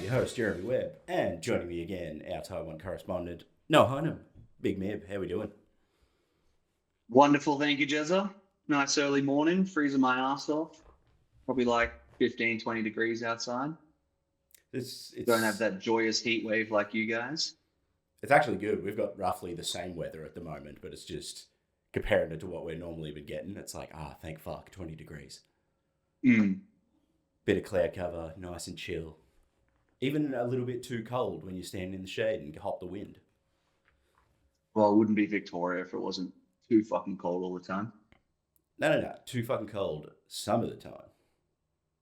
your host, Jeremy Webb, and joining me again, our Taiwan correspondent, no Hynam. Big Mib, how we doing? Wonderful, thank you, Jezza. Nice early morning, freezing my ass off. Probably like 15, 20 degrees outside. It's Don't have that joyous heat wave like you guys. It's actually good. We've got roughly the same weather at the moment, but it's just comparing it to what we're normally been getting. It's like, thank fuck, 20 degrees. Bit of cloud cover, nice and chill. Even a little bit too cold when you stand in the shade and hop the wind. Well, it wouldn't be Victoria if it wasn't too fucking cold all the time. No. Too fucking cold some of the time.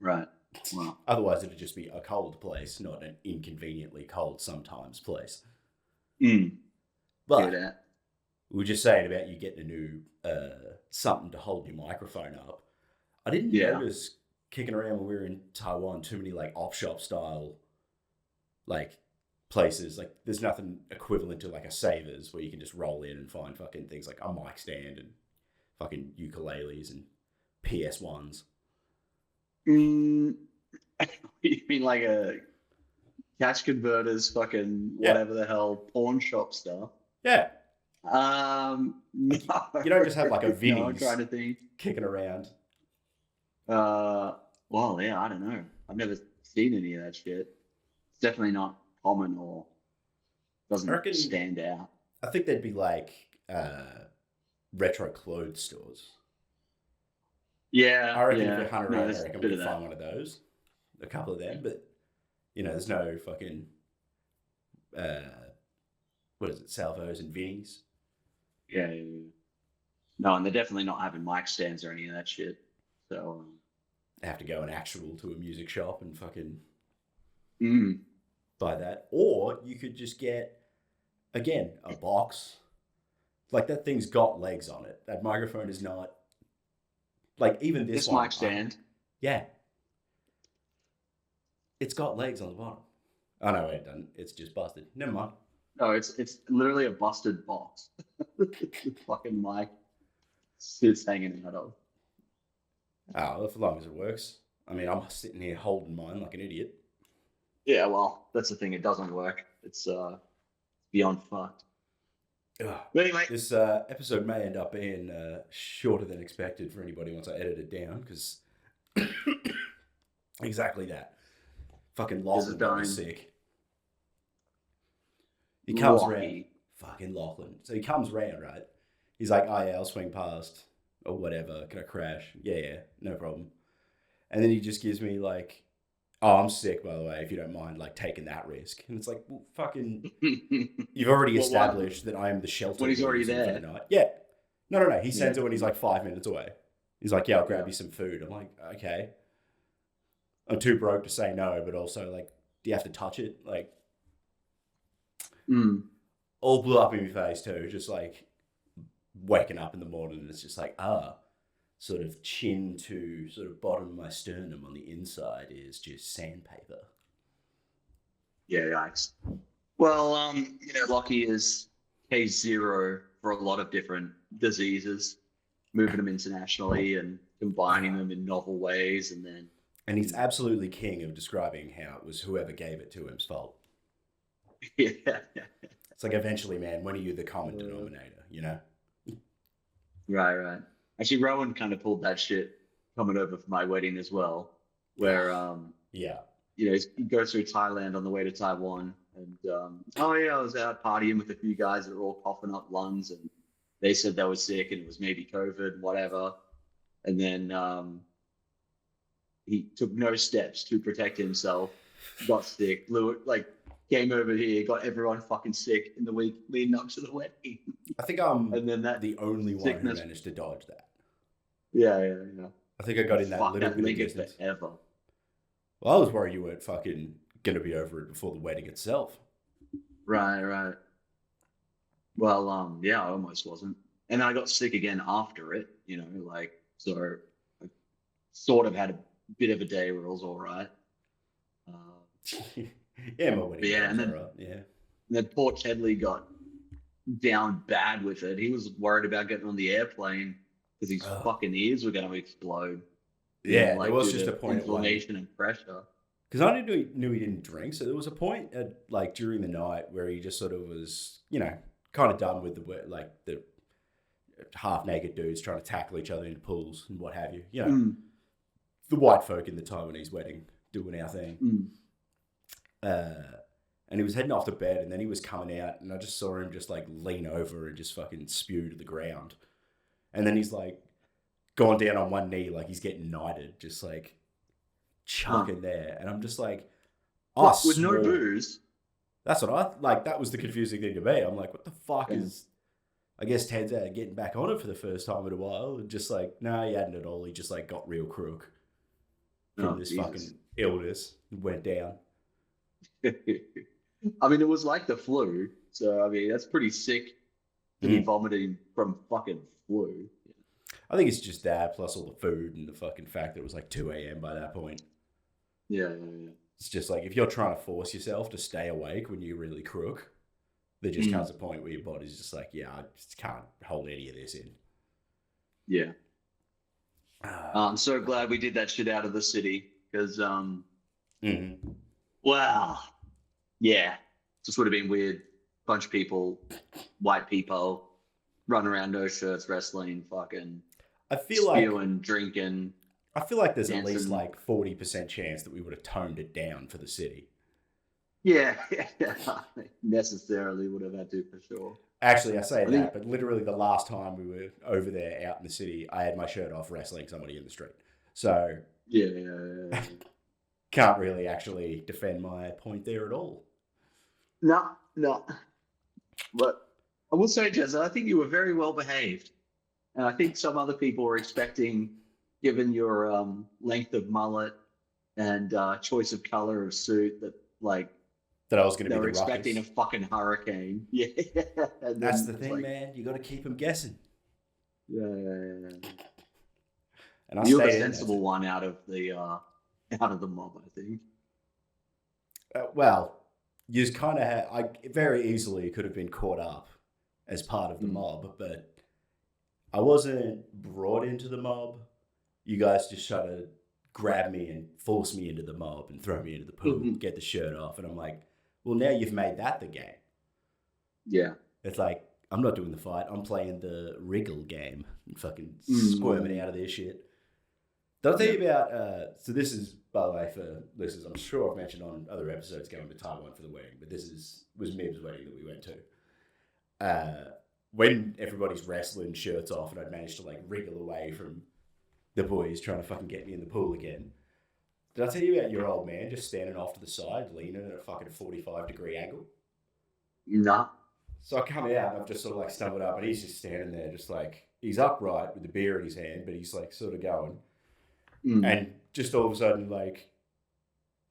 Right. Well, Otherwise, it'd just be a cold place, not an inconveniently cold sometimes place. But we were just saying about you getting a new something to hold your microphone up. I didn't notice kicking around when we were in Taiwan too many like op-shop style like places. Like there's nothing equivalent to like a Savers where you can just roll in and find fucking things like a mic stand and fucking ukuleles and PS1s. You mean like a cash converters, fucking whatever the hell, pawn shop stuff? Yeah. No. You don't just have like a Vinny's No, I'm trying to think. kicking around. Well, yeah, I don't know. I've never seen any of that shit. It's definitely not common or doesn't stand out. I think they'd be like retro clothes stores. Yeah, I reckon if we hunt around, I reckon we could find one of those. A couple of them, but you know, there's no fucking what is it, Salvos and Vinnies? Yeah. No, and they're definitely not having mic stands or any of that shit. So I have to go an actual to a music shop and fucking Mm. buy that. Or you could just get, again, a box. Like that thing's got legs on it. That microphone is not, like even this one, mic stand. Yeah. It's got legs on the bottom. Oh no, it doesn't. It's just busted. Never mind. No, it's literally a busted box. Fucking mic sits hanging out of. Oh, as long as it works. I mean, I'm sitting here holding mine like an idiot. Yeah, well, that's the thing. It doesn't work. It's beyond fucked. Ugh. But anyway, this episode may end up being shorter than expected for anybody once I edit it down, because exactly that. Fucking Lachlan got me sick. He comes around. Fucking Lachlan. So he comes round, right? He's like, oh yeah, I'll swing past or whatever. Can I crash? Yeah, no problem. And then he just gives me like, oh, I'm sick, by the way, if you don't mind, like, taking that risk. And it's like, well, fucking, you've already established that I am the shelter. When he's already there. For the night. Yeah. No. He sends it when he's like 5 minutes away. He's like, yeah, I'll grab you some food. I'm like, okay. I'm too broke to say no, but also, like, do you have to touch it? Like, all blew up in my face, too. Just, like, waking up in the morning and it's just like, sort of chin to sort of bottom of my sternum on the inside is just sandpaper. Yeah, yikes. Well, Lockie is case zero for a lot of different diseases, moving them internationally and combining them in novel ways, and he's absolutely king of describing how it was whoever gave it to him's fault. Yeah. It's like, eventually, man, when are you the common denominator, you know? Right. Actually, Rowan kind of pulled that shit coming over for my wedding as well, where he goes through Thailand on the way to Taiwan, and I was out partying with a few guys that were all coughing up lungs, and they said they were sick and it was maybe COVID, whatever, and then he took no steps to protect himself, got sick, blew it, like came over here, got everyone fucking sick in the week leading up to the wedding. I think I'm the only one who managed to dodge that. Yeah. I think I got in that little bit of distance. Forever. Well, I was worried you weren't fucking going to be over it before the wedding itself. Right. Well, I almost wasn't. And I got sick again after it, so I sort of had a bit of a day where it was all right. Yeah, my wedding. Yeah, and then, right. Yeah. And then poor Chedley got down bad with it. He was worried about getting on the airplane because his fucking ears were going to explode. Yeah, it was just a point inflammation and pressure. because I knew he didn't drink. So there was a point during the night where he just sort of was, kind of done with the half naked dudes trying to tackle each other in pools and what have you. The white folk in the Taiwanese wedding doing our thing. And he was heading off to bed, and then he was coming out, and I just saw him just lean over and just fucking spew to the ground. And then he's gone down on one knee like he's getting knighted, just chucking there. And I'm just with no booze. That's what that was the confusing thing to me. I'm like, what the fuck is, I guess Ted's out getting back on it for the first time in a while. And just no, he hadn't at all. He just got real crook from this fucking illness and went down. I mean, it was like the flu. So, I mean, that's pretty sick to be vomiting from fucking flu. I think it's just that, plus all the food and the fucking fact that it was 2 a.m. by that point. Yeah. It's just if you're trying to force yourself to stay awake when you're really crook, there just comes a point where your body's just I just can't hold any of this in. Yeah. I'm so glad we did that shit out of the city because, wow. Yeah. Just would have been weird. Bunch of people, white people, running around no shirts, wrestling, fucking spewing, drinking. I feel there's dancing. At least 40% chance that we would have toned it down for the city. Yeah. Necessarily would have had to for sure. Actually, I say that, but literally the last time we were over there out in the city, I had my shirt off wrestling somebody in the street. So yeah. Can't really actually defend my point there at all. No. But I will say, Jez, I think you were very well behaved. And I think some other people were expecting, given your length of mullet and choice of color of suit, that that I was going to be the ruckus. They were expecting a fucking hurricane. Yeah. That's the thing, man. You got to keep them guessing. Yeah. And you're the sensible one out of the mob, I think. Well, you just kind of had. I very easily could have been caught up as part of the mob, but I wasn't brought into the mob. You guys just try to grab me and force me into the mob and throw me into the pool, get the shirt off, and I'm like, well, now you've made that the game. Yeah. It's I'm not doing the fight. I'm playing the wriggle game and fucking squirming out of this shit. Did I tell you about, so this is, by the way, for listeners, I'm sure I've mentioned on other episodes going to Taiwan for the wedding, but this was Mib's wedding that we went to. When everybody's wrestling shirts off and I'd managed to wriggle away from the boys trying to fucking get me in the pool again. Did I tell you about your old man just standing off to the side, leaning at a fucking 45-degree angle? Nah. So I come out and I've just sort of stumbled up and he's just standing there just he's upright with the beer in his hand, but he's sort of going. And just all of a sudden,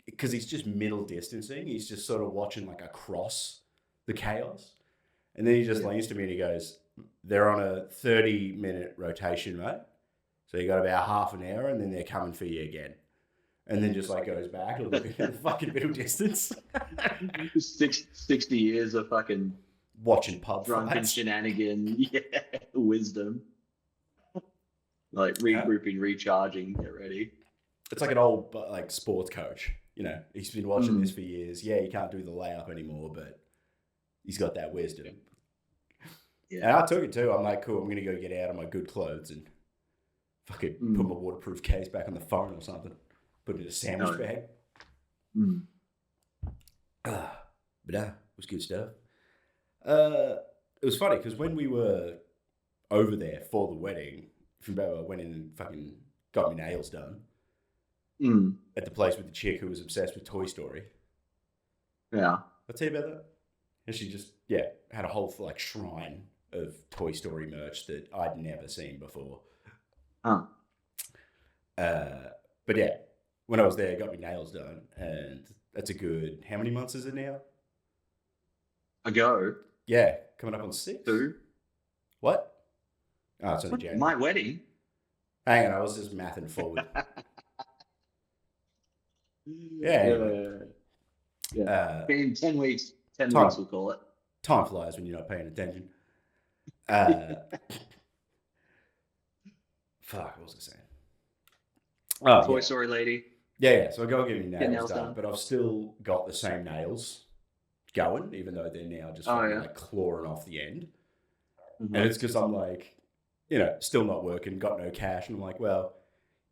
because he's just middle distancing, he's just sort of watching across the chaos. And then he just leans to me and he goes, they're on a 30-minute rotation, mate. So you got about half an hour and then they're coming for you again. And then just goes back a little bit in the fucking middle distance. 60 years of fucking watching pub drunken fights. Shenanigan, wisdom. Regrouping, recharging, get ready. It's like an old sports coach. He's been watching this for years. Yeah, he can't do the layup anymore, but he's got that wisdom. Yeah. And I took it too. I'm like, cool, I'm going to go get out of my good clothes and fucking put my waterproof case back on the phone or something. Put it in a sandwich bag. But it was good stuff. It was funny because when we were over there for the wedding, if you remember, I went in and fucking got my nails done at the place with the chick who was obsessed with Toy Story. Yeah. I'll tell you about that. And she just, had a whole shrine of Toy Story merch that I'd never seen before. But yeah, when I was there, I got my nails done, and that's a good, how many months is it now? Ago. Yeah, coming up on 6. 2. What? Oh, it's only January. My wedding. Hang on, I was just mathing forward. Anyway. Been 10 weeks. 10 weeks, we'll call it. Time flies when you're not paying attention. Fuck, what was I saying? Toy Story lady. Yeah. So I go get my nails done, but I've still got the same nails going, even though they're now just like clawing off the end. Mm-hmm. And it's because I'm like, still not working, got no cash, and I'm like, well,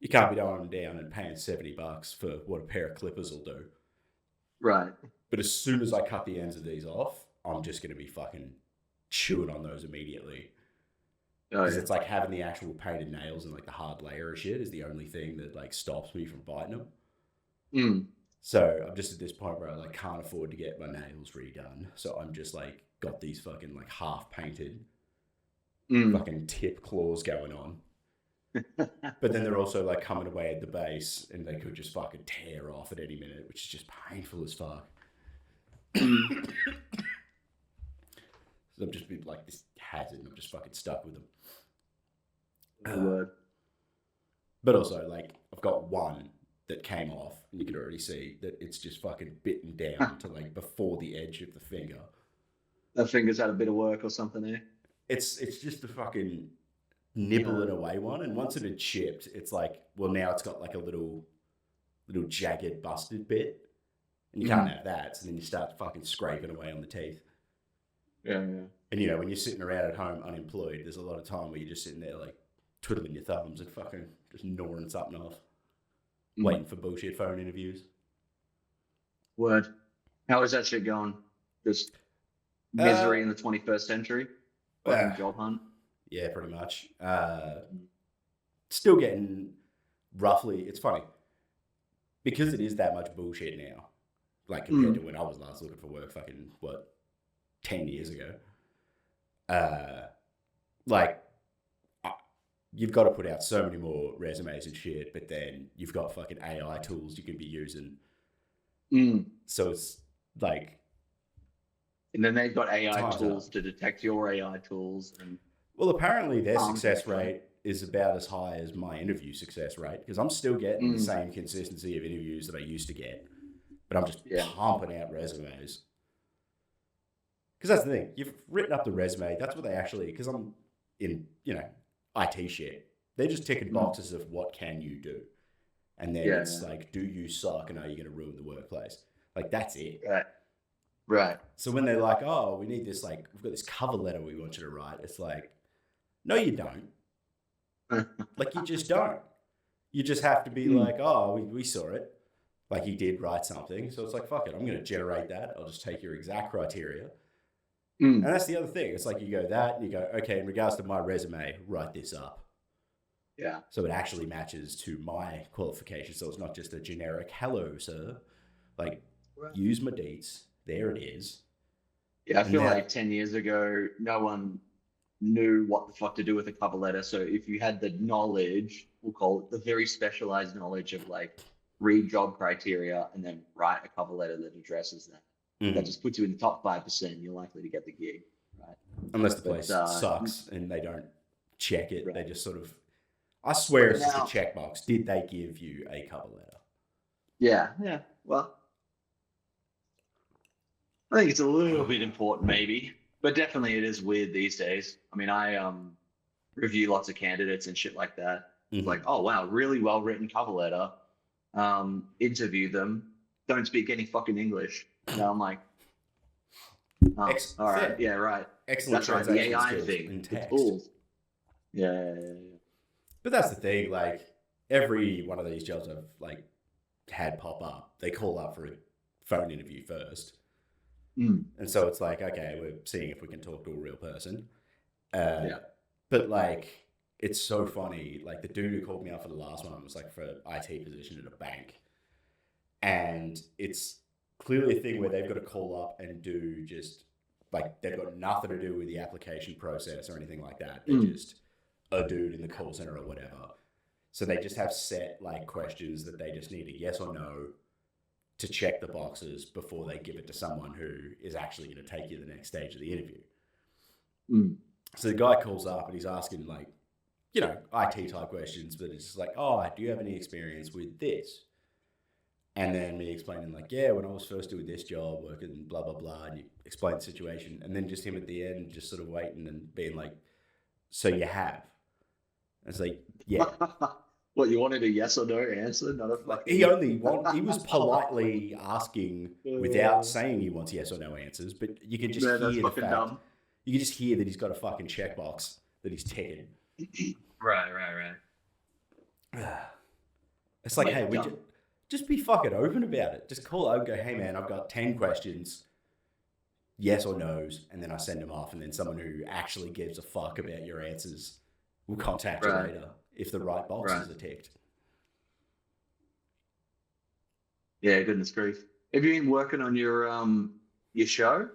you can't be going down and paying $70 for what a pair of clippers will do. Right. But as soon as I cut the ends of these off, I'm just going to be fucking chewing on those immediately. Because it's like having the actual painted nails and like the hard layer of shit is the only thing that like stops me from biting them. Mm. So I'm just at this point where I like can't afford to get my nails redone. So I'm just like got these fucking like half painted fucking tip claws going on. But then they're also like coming away at the base and they could just fucking tear off at any minute, which is just painful as fuck. So I'm just been like this hazard and I'm just fucking stuck with them. But also like I've got one that came off and you can already see that it's just fucking bitten down to like before the edge of the finger. That finger's had a bit of work or something there. It's just a fucking nibbling away one, and once it had chipped, it's like, well, now it's got like a little jagged busted bit, and you can't have that, so then you start fucking scraping away on the teeth. Yeah. And when you're sitting around at home unemployed, there's a lot of time where you're just sitting there like twiddling your thumbs and fucking just gnawing something off, waiting for bullshit phone interviews. Word. How is that shit going? Just misery in the 21st century? Fucking job hunt? Yeah, pretty much. Still getting roughly, it's funny, because it is that much bullshit now, like compared to when I was last looking for work fucking, 10 years ago. You've got to put out so many more resumes and shit, but then you've got fucking AI tools you can be using. So it's like... And then they've got AI tools to detect your AI tools. And well, apparently their success rate is about as high as my interview success rate, because I'm still getting the same consistency of interviews that I used to get, but I'm just pumping out resumes. Because that's the thing. You've written up the resume. That's what they actually... Because I'm in, IT shit. They're just ticking boxes of what can you do. And then it's like, do you suck and are you going to ruin the workplace? Like, that's it. Right. So when they're like, oh, we need this, like, we've got this cover letter we want you to write. It's like, no, you don't. Like, you just don't. You just have to be like, oh, we saw it. Like, he did write something. So it's like, fuck it. I'm going to generate that. I'll just take your exact criteria. And that's the other thing. It's like you go that and you go, okay, in regards to my resume, write this up. Yeah. So it actually matches to my qualifications. So it's not just a generic, hello, sir. Like, use my dates. There it is. Yeah, I feel like 10 years ago, no one knew what the fuck to do with a cover letter. So if you had the knowledge, we'll call it the very specialized knowledge of like read job criteria and then write a cover letter that addresses that. That just puts you in the top 5%. You're likely to get the gig, right? Unless the place sucks and they don't check it. Right. They just sort of... I swear it's just a checkbox. Did they give you a cover letter? Yeah. Well, I think it's a little bit important maybe, but definitely it is weird these days. I mean, I review lots of candidates and shit like that. It's like, oh, wow, really well-written cover letter. Interview them. Don't speak any fucking English. I'm like, all right, yeah, right. Excellent. That's right, the AI thing, the tools. Yeah. But that's the thing. Like every one of these jobs I've like had pop up, they call up for a phone interview first, and so it's like, okay, we're seeing if we can talk to a real person. But like, it's so funny. Like the dude who called me up for the last one was like for an IT position at a bank, and it's clearly a thing where they've got to call up and do just like they've got nothing to do with the application process or anything like that. They're just a dude in the call center or whatever. So they just have set like questions that they just need a yes or no to check the boxes before they give it to someone who is actually going to take you to the next stage of the interview. So the guy calls up and he's asking like, IT type questions, but it's just like, oh, do you have any experience with this? And then me explaining like, yeah, when I was first doing this job, working blah, blah, blah, and you explain the situation. And then just him at the end, just sort of waiting and being like, so you have? And it's like, yeah. What, you wanted a yes or no answer, not a fucking... He was politely asking without saying he wants yes or no answers, but you can just hear the fact. Dumb. You can just hear that he's got a fucking checkbox that he's ticking. Right. It's like, hey, just be fucking open about it. Just call out and go, hey man, I've got 10 questions, yes or no's, and then I send them off, and then someone who actually gives a fuck about your answers will contact you later if the right boxes are ticked. Yeah, goodness grief. Have you been working on your show?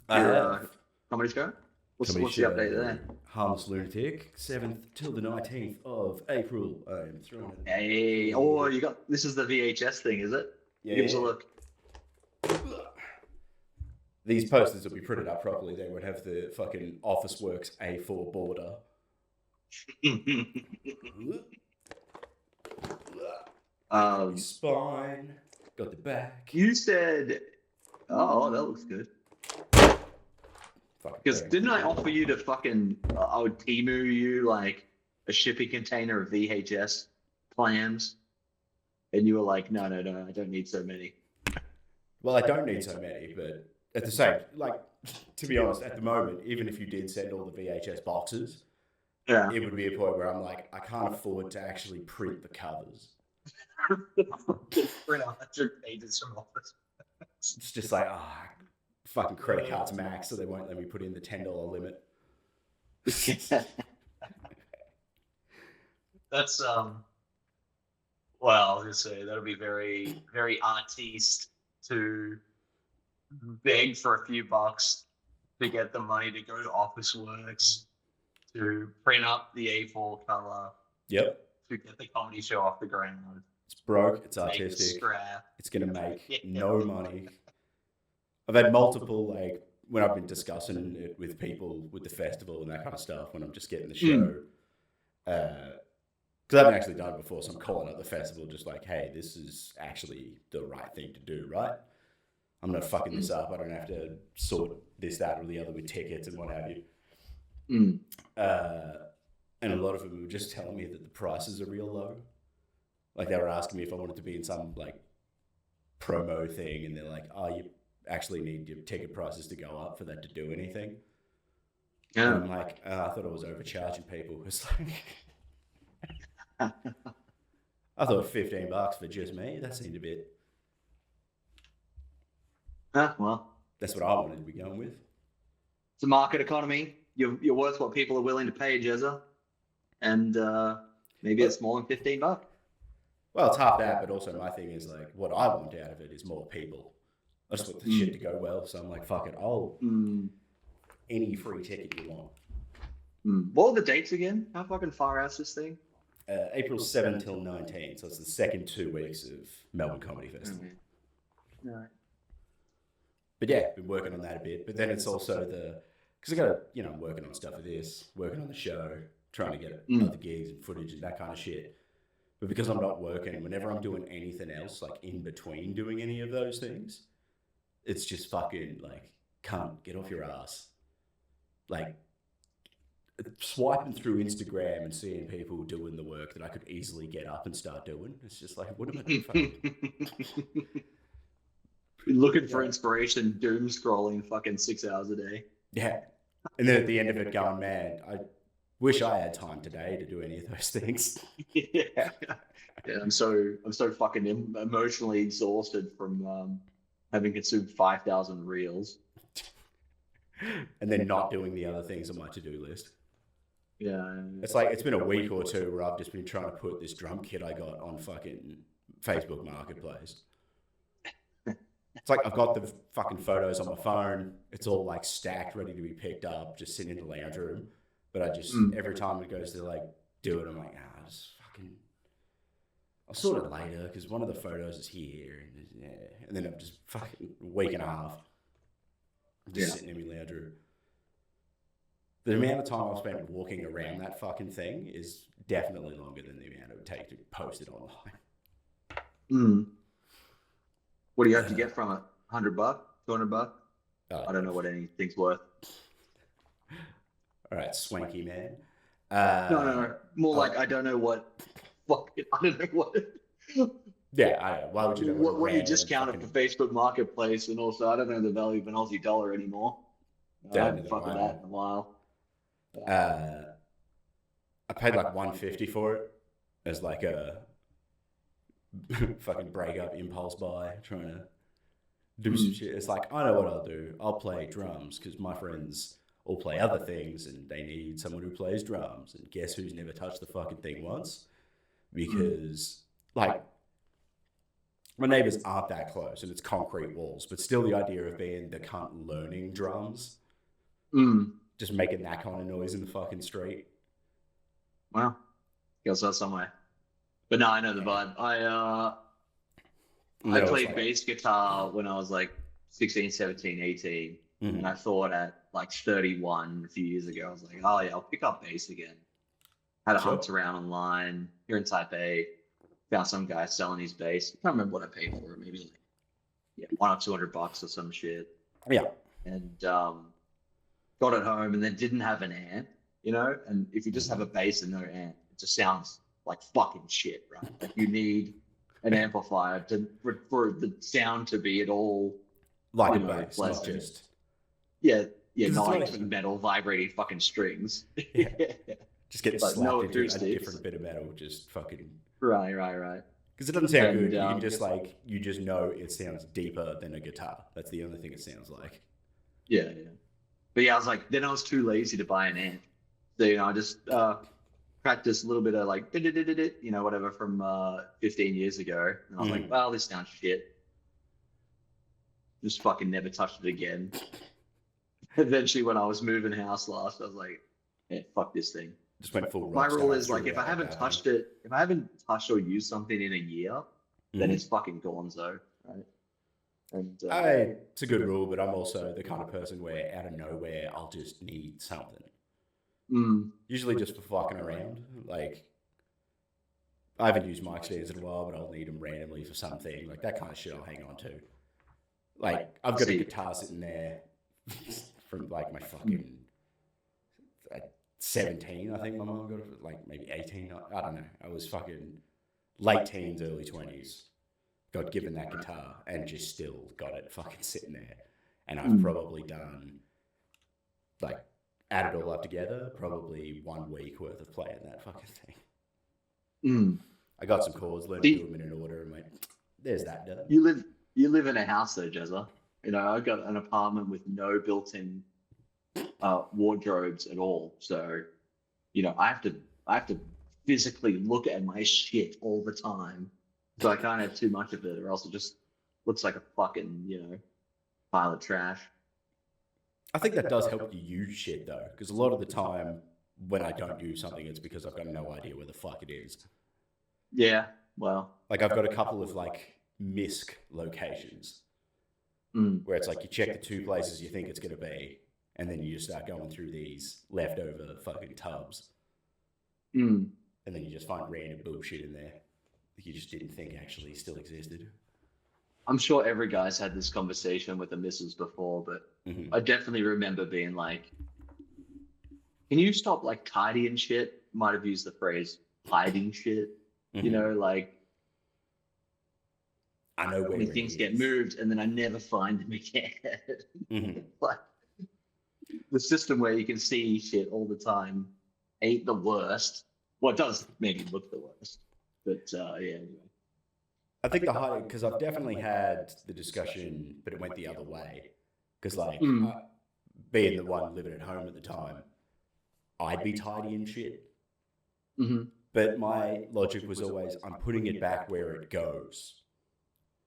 Your comedy show? What's the update there? Harmless Lunatic, 7th till the 19th of April. I'm throwing it. Hey, this is the VHS thing, is it? Yeah. Give us a look. These posters will be printed up properly. They won't have the fucking Officeworks A4 border. Spine. Got the back. You said, oh, that looks good. Because didn't I offer you to fucking, I would Temu you like a shipping container of VHS plans? And you were like, no, I don't need so many. Well, I don't need so many, but at the same, like, to be honest, at the moment, even if you did send all the VHS boxes, it would be a point where I'm like, I can't afford to actually print the covers. Print 100 pages from Office. It's just like, fucking credit cards max, so they won't let me put in the $10 limit. That's well, I was gonna say that'll be very, very artiste to beg for a few bucks to get the money to go to Officeworks to print up the A4 color. Yep. To get the comedy show off the ground. It's broke. It's artistic. It's gonna make no money. I've had multiple, like, when I've been discussing it with people with the festival and that kind of stuff, when I'm just getting the show, because I haven't actually done it before, so I'm calling up the festival just like, hey, this is actually the right thing to do, right? I'm not fucking this up. I don't have to sort this, that, or the other with tickets and what have you. And a lot of them were just telling me that the prices are real low. Like, they were asking me if I wanted to be in some, like, promo thing, and they're like, you actually need your ticket prices to go up for that to do anything. And I'm like, I thought I was overcharging people. It's like, I thought $15 for just me. That seemed a bit. Well, that's what I wanted to be going with. It's a market economy. You're worth what people are willing to pay, Jezza. And maybe it's more than $15. Well, it's half that, but also my thing is, like, what I want out of it is more people. I just want the shit to go well, so I'm like, fuck it, I'll any free ticket you want. What are the dates again? How fucking far out is this thing? April 7 till 19, so it's the second 2 weeks of Melbourne Comedy Festival. Right. But yeah, been working on that a bit. But then it's also because I got to, I'm working on stuff with this, working on the show, trying to get other gigs and footage and that kind of shit. But because I'm not working, whenever I'm doing anything else, like in between doing any of those things, it's just fucking like, cunt, get off your ass. Like, swiping through Instagram and seeing people doing the work that I could easily get up and start doing. It's just like, what am I doing? Looking for inspiration, doom scrolling fucking 6 hours a day. Yeah. And then at the end of it going, man, I wish I had time today to do any of those things. Yeah, I'm so fucking emotionally exhausted from having consumed 5,000 reels. And then not doing the other things on my to-do list. Yeah. It's like, it's been a week or two where I've just been trying to put this drum kit I got on fucking Facebook Marketplace. It's like, I've got the fucking photos on my phone. It's all like stacked, ready to be picked up, just sitting in the lounge room. But I just, every time it goes to like do it, I'm like, I'll sort it later because one of the photos is here. And then I'm just fucking a week and a half. Just sitting in my lounge room. The amount of time I've spent walking around that fucking thing is definitely longer than the amount it would take to post it online. What do you have to get from it? $100, $200? I don't know what anything's worth. All right, swanky man. No. More like I don't know what fucking, I don't know what. Yeah, why would you know what you discount it for Facebook Marketplace, and also I don't know the value of an Aussie dollar anymore. I haven't fucked with that in a while. I paid like $150 for it as like a fucking break up impulse buy, trying to do some shit. It's like, I know what I'll do. I'll play drums because my friends all play other things and they need someone who plays drums. And guess who's never touched the fucking thing once? Because like my neighbors aren't that close and it's concrete walls, but still the idea of being the cunt learning drums, just making that kind of noise in the fucking street. Wow. Goes out somewhere. But no, I know the vibe. I played bass guitar when I was like 16, 17, 18. And I thought at like 31 a few years ago, I was like, oh yeah, I'll pick up bass again. Had a hunt around online here in Taipei. Found some guy selling his bass. I can't remember what I paid for it. Maybe like $100 or $200 or some shit. Yeah. And got it home and then didn't have an amp, you know? And if you just have a bass and no amp, it just sounds like fucking shit, right? Like you need an amplifier for the sound to be at all like a bass, not just not like metal vibrating fucking strings. Yeah. Just get slapped into a different bit of metal, just fucking right. Because it doesn't sound good. You can just you just know it sounds deeper than a guitar. That's the only thing it sounds like. Yeah. But yeah, I was like, then I was too lazy to buy an amp. So, I just practiced a little bit of like, whatever from 15 years ago. And I was like, well, this sounds shit. Just fucking never touched it again. Eventually, when I was moving house last, I was like, yeah, fuck this thing. Just went full. My rule is like, if I haven't touched or used something in a year, then it's fucking gonzo, right? And it's a good rule, but I'm also the kind of person where out of nowhere I'll just need something. Usually just for fucking around. Like I haven't used mic stands in a while, but I'll need them randomly for something. Like that kind of shit I'll hang on to. Like I've got a guitar sitting there from like my fucking 17, I think my mom got it, like maybe 18, I don't know. I was fucking late teens, early 20s. Got given that guitar and just still got it fucking sitting there. And I've probably done, like, add it all up together, probably 1 week worth of playing that fucking thing. I got some chords, learned to do them in an order, and went, there's that done. You live in a house though, Jezza. I got an apartment with no built-in wardrobes at all. So, I have to physically look at my shit all the time. So I can't have too much of it, or else it just looks like a fucking, pile of trash. I think that does help you use shit though, because a lot of the time when I don't use something, it's because I've got no idea where the fuck it is. Yeah, well, like I've got a couple of like misc locations where it's like you check the 2 places you think it's going to be, and then you just start going through these leftover fucking tubs, and then you just find random bullshit in there that you just didn't think actually still existed. I'm sure every guy's had this conversation with the missus before, but I definitely remember being like, can you stop like tidying shit? Might have used the phrase hiding shit. Like I know where things get moved and then I never find them again. Like the system where you can see shit all the time ain't the worst. Well, it does maybe look the worst, but anyway. I think the hiding, because I've definitely had the discussion, but it went the other way. Because like being the one living at home at the time, I'd be tidying shit. But my logic was always, I'm putting it back where it goes.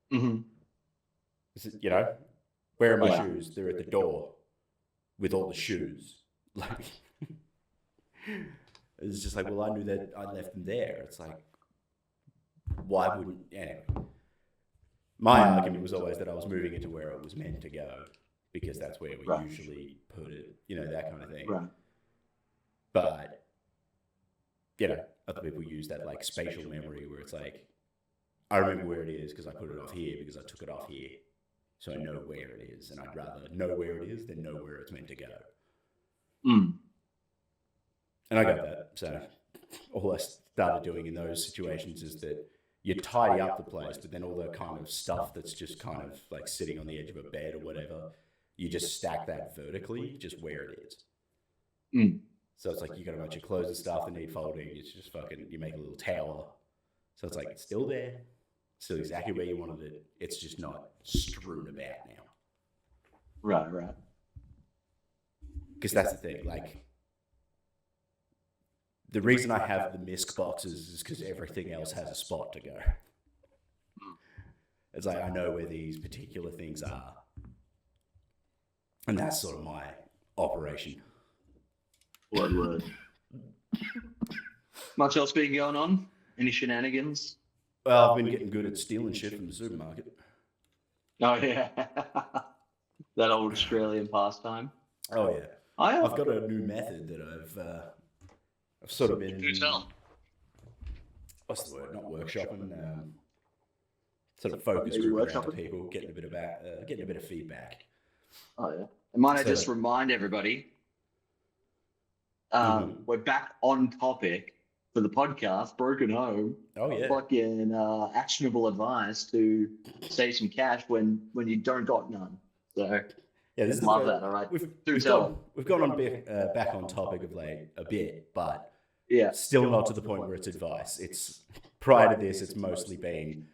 Where are my shoes? They're at the door with all the shoes. Like, it's just like, well, I knew that I left them there. It's like, why wouldn't, anyway. My argument was always that I was moving it to where it was meant to go, because that's where we usually put it, that kind of thing. Right. But, other people use that like spatial memory where it's like, I remember where it is because I put it off here because I took it off here. So I know where it is, and I'd rather know where it is than know where it's meant to go. And I got that. So started doing in those situations is that you tidy up the place, but then all the kind of stuff that's just kind of like sitting on the edge of a bed or whatever, you just stack that vertically, just where it is. So it's like you got a bunch of clothes and stuff that need folding. It's just fucking, you make a little tower. So it's like, it's still there, still exactly where you wanted it. It's just not strewn about now. Right. Because that's the thing, like, the reason I have the misc boxes is because everything else has a spot to go. It's like, I know where these particular things are. And that's sort of my operation. Word. Much else been going on? Any shenanigans? Well, I've been getting good at stealing shit from the supermarket. Oh, yeah. That old Australian pastime. Oh, yeah. I've got a new method that I've sort of been... What's the word? Not workshopping. Sort of focus group around people, getting a bit of feedback. Oh, yeah. And might I just remind everybody, we're back on topic for the podcast, Broken Home. Oh, yeah. Fucking actionable advice to save some cash when you don't got none. So, yeah, this love that, all right? We've gone on back on topic of like a bit, but still not to the point where it's advice. It's prior to this, it's mostly been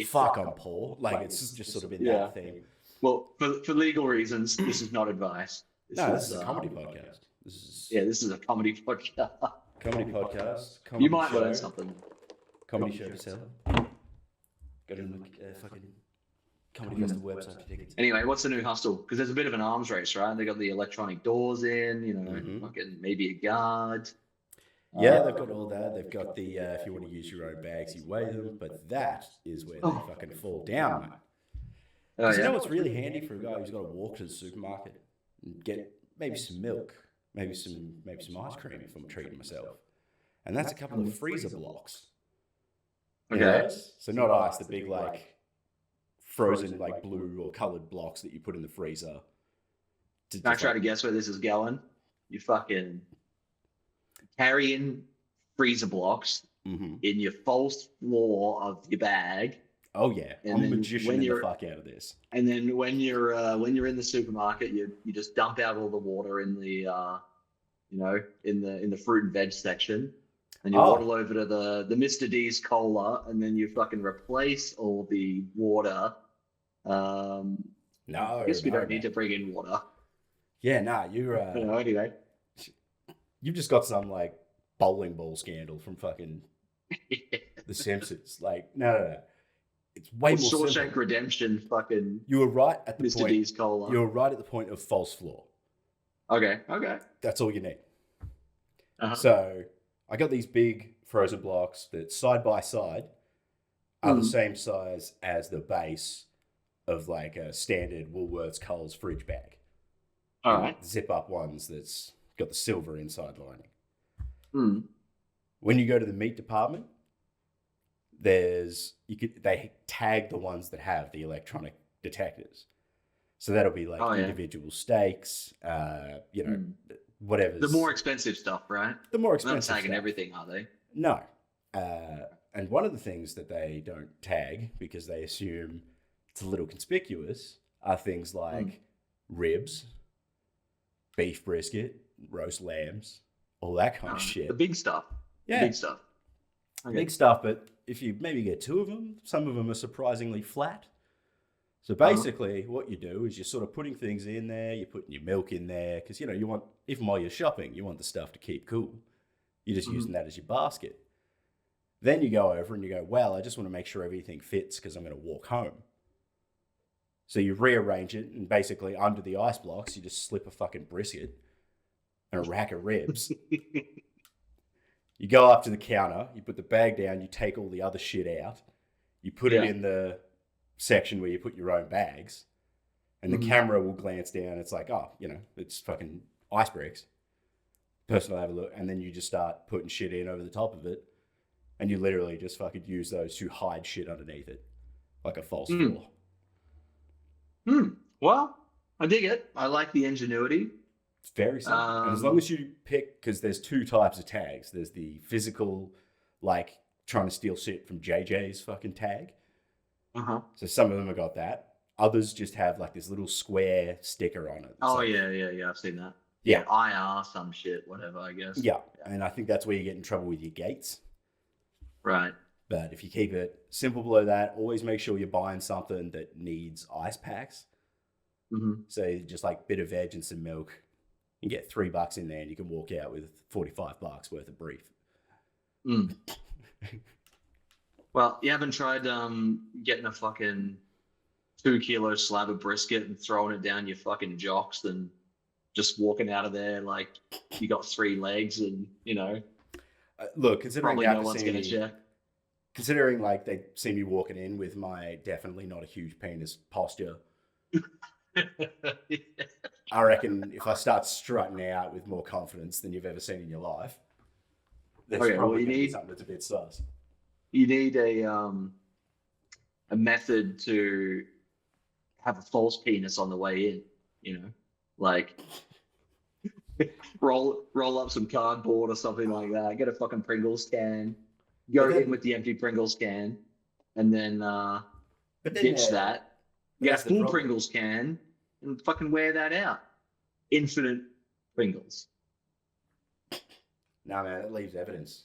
fuck, I'm poor. Like, it's just sort of been that thing. Well, for legal reasons, this is not advice. This is a comedy podcast. This is a comedy podcast. Comedy podcast. You might learn something. Comedy show to sell. Go to the fucking Comedy Festival website for tickets. Anyway, what's the new hustle? Because there's a bit of an arms race, right? They got the electronic doors in, fucking maybe a guard. Yeah, they've got all that. They've got the, if you want to use your own bags, you weigh them. But that is where they fucking fall down, mate. Because you know what's really handy for a guy who's got to walk to the supermarket and get maybe some milk, maybe some ice cream if I'm treating myself. And that's a couple of freezer blocks. Okay. So not ice, the big like frozen like blue or coloured blocks that you put in the freezer. I try to guess where this is going. You fucking carrying freezer blocks in your false floor of your bag. Oh yeah, and I'm magicianing the fuck out of this. And then when you're in the supermarket, you just dump out all the water in the in the fruit and veg section, and you waddle over to the Mr. D's cola, and then you fucking replace all the water. I guess we don't need to bring in water. Yeah, you're. Anyway, you've just got some like bowling ball scandal from fucking The Simpsons. Like no. It's way more simple. Shawshank Redemption, fucking. You were right at the Mr. point. D's cola. You were right at the point of false floor. Okay. That's all you need. So I got these big frozen blocks that side by side are the same size as the base of like a standard Woolworths Coles fridge bag. All right. Zip up ones that's got the silver inside lining. When you go to the meat department, they tag the ones that have the electronic detectors. So that'll be like individual steaks, whatever. The more expensive stuff, right? The more expensive They're not tagging stuff. everything, are they? No. And one of the things that they don't tag because they assume it's a little conspicuous are things like ribs, beef brisket, roast lambs, all that kind of shit. The big stuff. Yeah. The big stuff. Okay. Big stuff, but if you maybe get two of them, some of them are surprisingly flat. So basically what you do is you're sort of putting things in there, you're putting your milk in there, because, you want, even while you're shopping, you want the stuff to keep cool. You're just using that as your basket. Then you go over and you go, well, I just want to make sure everything fits because I'm going to walk home. So you rearrange it, and basically under the ice blocks, you just slip a fucking brisket and a rack of ribs. You go up to the counter, you put the bag down, you take all the other shit out, you put it in the section where you put your own bags, and the camera will glance down. It's like, it's fucking icebergs. Person will have a look, and then you just start putting shit in over the top of it, and you literally just fucking use those to hide shit underneath it, like a false floor. Well, I dig it. I like the ingenuity. It's very simple. And as long as you pick, because there's two types of tags. There's the physical, like trying to steal shit from JJ's fucking tag. Uh-huh. So some of them have got that. Others just have like this little square sticker on it. Oh, like, yeah. I've seen that. Yeah. IR, some shit, whatever, I guess. Yeah. And I think that's where you get in trouble with your gates. Right. But if you keep it simple below that, always make sure you're buying something that needs ice packs. Mm-hmm. So just like bit of veg and some milk. You get $3 in there and you can walk out with $45 worth of beef. Mm. Well, you haven't tried getting a fucking 2-kilo slab of brisket and throwing it down your fucking jocks and just walking out of there like you got 3 legs and, you know. Look, considering probably no one's going to check. Considering like they see me walking in with my definitely not a huge penis posture, I reckon if I start strutting out with more confidence than you've ever seen in your life, there's probably going to be something that's a bit sus. You need a method to have a false penis on the way in, you know, like roll up some cardboard or something like that. Get a fucking Pringles can, go in with the empty Pringles can, and then ditch that. Get a full Pringles can and fucking wear that out. Infinite Pringles. No, man, it leaves evidence.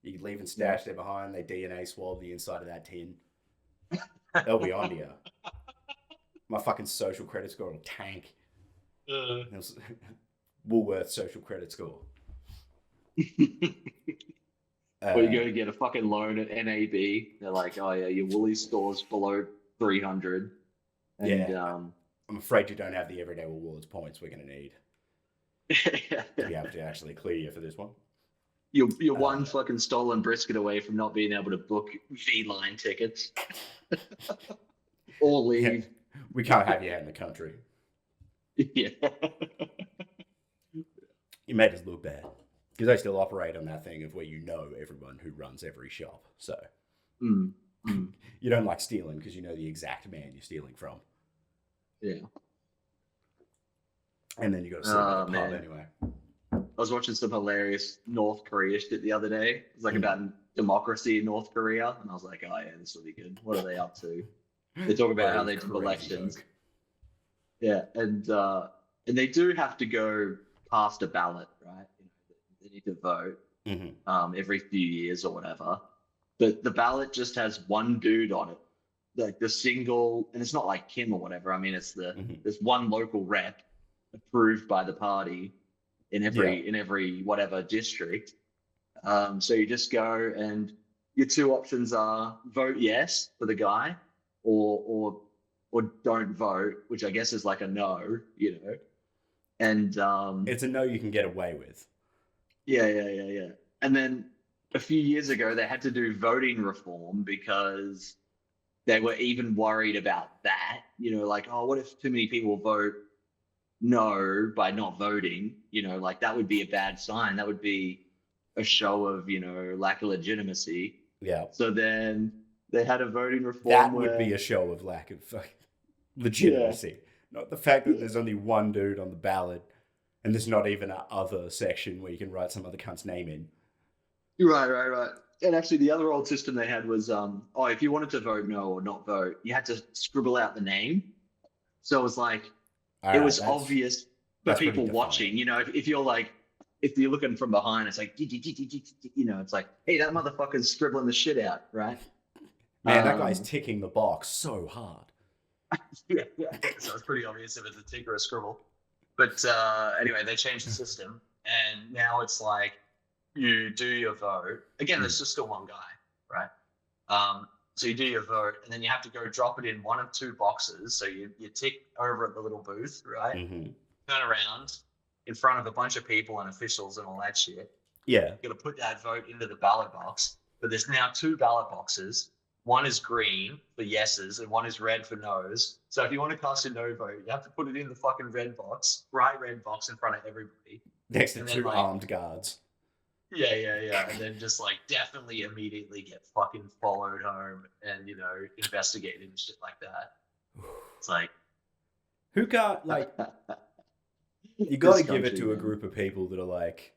You can leave and stash there behind. They DNA swab the inside of that tin. They'll be on to you. My fucking social credit score will tank. Woolworth social credit score. Or you go to get a fucking loan at NAB. They're like, oh yeah, your Woolies score's below 300. And, I'm afraid you don't have the Everyday Rewards points we're going to need to be able to actually clear you for this one. You're one fucking stolen brisket away from not being able to book V-Line tickets. Or leave. Yeah, we can't have you out in the country. Yeah. You made us look bad. Because they still operate on that thing of where you know everyone who runs every shop. So you don't like stealing because you know the exact man you're stealing from. Yeah. And then you got to sit at the pub anyway. I was watching some hilarious North Korea shit the other day. It was like about democracy in North Korea. And I was like, oh yeah, this will be good. What are they up to? They talk about how they do elections. Folk. Yeah. And they do have to go cast a ballot, right? You know, they need to vote every few years or whatever. But the ballot just has one dude on it. Like the single, and it's not like Kim or whatever. I mean, it's there's one local rep approved by the party in every whatever district. So you just go and your 2 options are vote yes for the guy or don't vote, which I guess is like a no, you know. And it's a no you can get away with. Yeah. And then a few years ago they had to do voting reform because they were even worried about that, you know, like, oh, what if too many people vote no by not voting? You know, like that would be a bad sign. That would be a show of, you know, lack of legitimacy. Yeah. So then they had a voting reform. That would be a show of lack of legitimacy. Yeah. Not the fact that there's only one dude on the ballot and there's not even an other section where you can write some other cunt's name in. Right. And actually, the other old system they had was, if you wanted to vote no or not vote, you had to scribble out the name. So it was like, it was obvious for people watching. You know, if you're like, if you're looking from behind, it's like, you know, it's like, hey, that motherfucker's scribbling the shit out, right? Man, that guy's ticking the box so hard. Yeah. So it's pretty obvious if it's a tick or a scribble. But anyway, they changed the system, and now it's like, you do your vote. Again, there's just still one guy, right? So you do your vote, and then you have to go drop it in one of 2 boxes. So you tick over at the little booth, right? Turn around in front of a bunch of people and officials and all that shit. Yeah. You got to put that vote into the ballot box. But there's now 2 ballot boxes. One is green for yeses, and one is red for no's. So if you want to cast a no vote, you have to put it in the fucking red box, bright red box in front of everybody. Next to 2 armed guards. Yeah. And then just like definitely immediately get fucking followed home and, you know, investigated and shit like that. It's like, who got like, you got to give it to a group of people that are like,